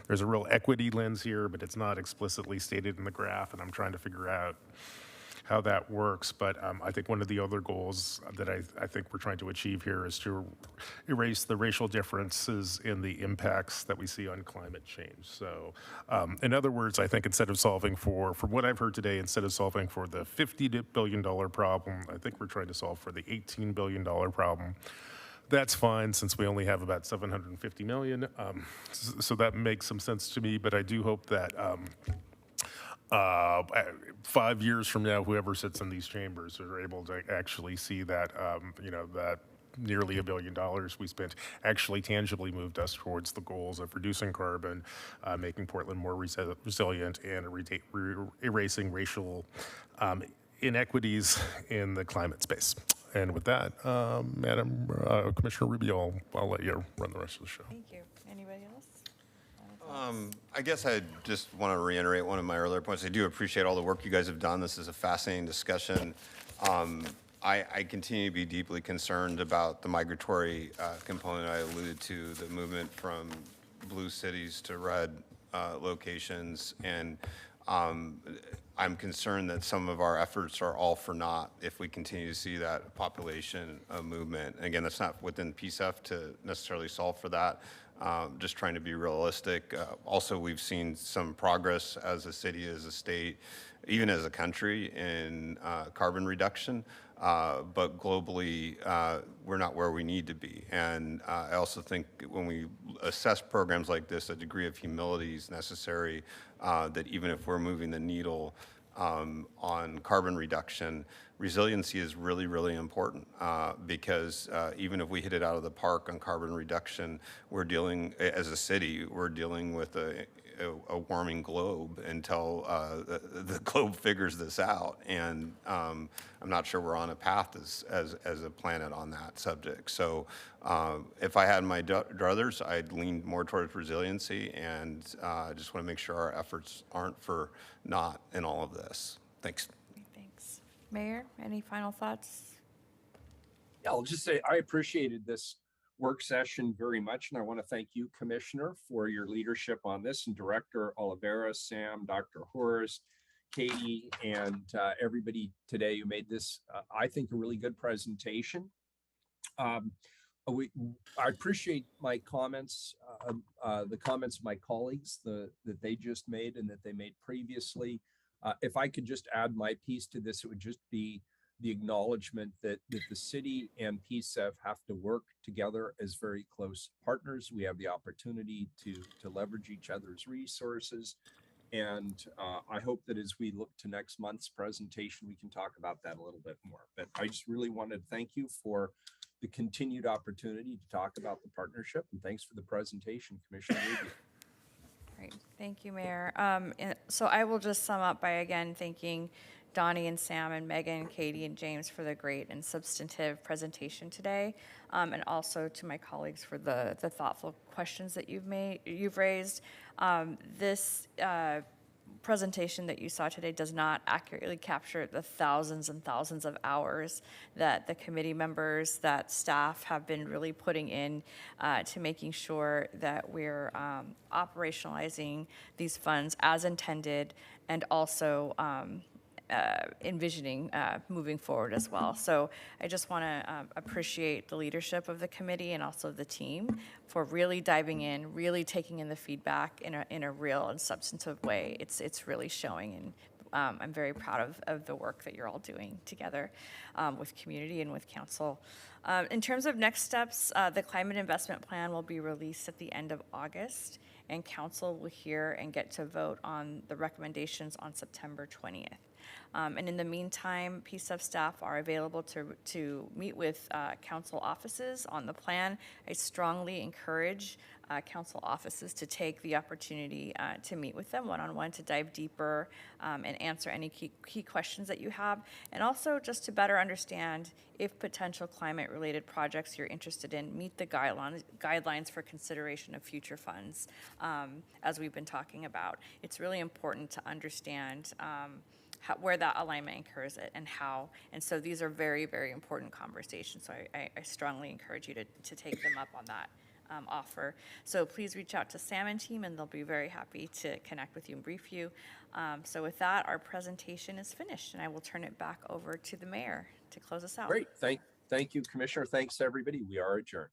there's a real equity lens here, but it's not explicitly stated in the graph, and I'm trying to figure out how that works. But I think one of the other goals that I think we're trying to achieve here is to erase the racial differences in the impacts that we see on climate change. So in other words, I think instead of solving from what I've heard today, instead of solving for the $50 billion problem, I think we're trying to solve for the $18 billion problem. That's fine, since we only have about 750 million. So that makes some sense to me, but I do hope that uh, 5 years from now, whoever sits in these chambers are able to actually see that, that nearly $1 billion we spent actually tangibly moved us towards the goals of reducing carbon, making Portland more resilient, and erasing racial inequities in the climate space. And with that, Madam Commissioner Rubio, I'll let you run the rest of the show. Thank you. Anybody else? I guess I just want to reiterate one of my earlier points. I do appreciate all the work you guys have done. This is a fascinating discussion. I continue to be deeply concerned about the migratory component. I alluded to the movement from blue cities to red locations, and I'm concerned that some of our efforts are all for naught if we continue to see that population movement. And again, that's not within PCEF to necessarily solve for that. Just trying to be realistic. Also, we've seen some progress as a city, as a state, even as a country in carbon reduction. But globally, we're not where we need to be. And I also think when we assess programs like this, a degree of humility is necessary, that even if we're moving the needle on carbon reduction, resiliency is really, really important because even if we hit it out of the park on carbon reduction, we're dealing, as a city, we're dealing with a warming globe until the globe figures this out. And I'm not sure we're on a path as a planet on that subject. So if I had my druthers, I'd lean more towards resiliency, and I just want to make sure our efforts aren't for naught in all of this. Thanks. Thanks. Mayor, any final thoughts? Yeah, I'll just say I appreciated this work session very much, and I want to thank you, Commissioner, for your leadership on this, and Director Oliveira, Sam, Dr. Horace, Katie, and everybody today who made this, I think, a really good presentation. I appreciate my comments, the comments of my colleagues that they just made and that they made previously. If I could just add my piece to this, it would just be the acknowledgement that the city and PCEF have to work together as very close partners. We have the opportunity to leverage each other's resources. And I hope that as we look to next month's presentation, we can talk about that a little bit more. But I just really wanted to thank you for the continued opportunity to talk about the partnership. And thanks for the presentation, Commissioner Rubio. Great. Thank you, Mayor. And so I will just sum up by again thanking Donnie and Sam and Megan, Katie and James for the great and substantive presentation today, and also to my colleagues for the thoughtful questions that you've raised. This presentation that you saw today does not accurately capture the thousands and thousands of hours that the committee members, that staff have been really putting in to making sure that we're operationalizing these funds as intended, and also envisioning moving forward as well. So I just want to appreciate the leadership of the committee and also the team for really diving in, really taking in the feedback in a real and substantive way. It's really showing, and I'm very proud of the work that you're all doing together with community and with council. In terms of next steps, the climate investment plan will be released at the end of August, and council will hear and get to vote on the recommendations on September 20th. And in the meantime, PCEF staff are available to meet with council offices on the plan. I strongly encourage council offices to take the opportunity to meet with them one-on-one to dive deeper and answer any key questions that you have, and also just to better understand if potential climate-related projects you're interested in meet the guidelines for consideration of future funds, as we've been talking about. It's really important to understand where that alignment occurs and how. And so these are very, very important conversations. So I strongly encourage you to take them up on that offer. So please reach out to Sam and team, and they'll be very happy to connect with you and brief you. So with that, our presentation is finished, and I will turn it back over to the mayor to close us out. Great. Thank you, Commissioner. Thanks, everybody. We are adjourned.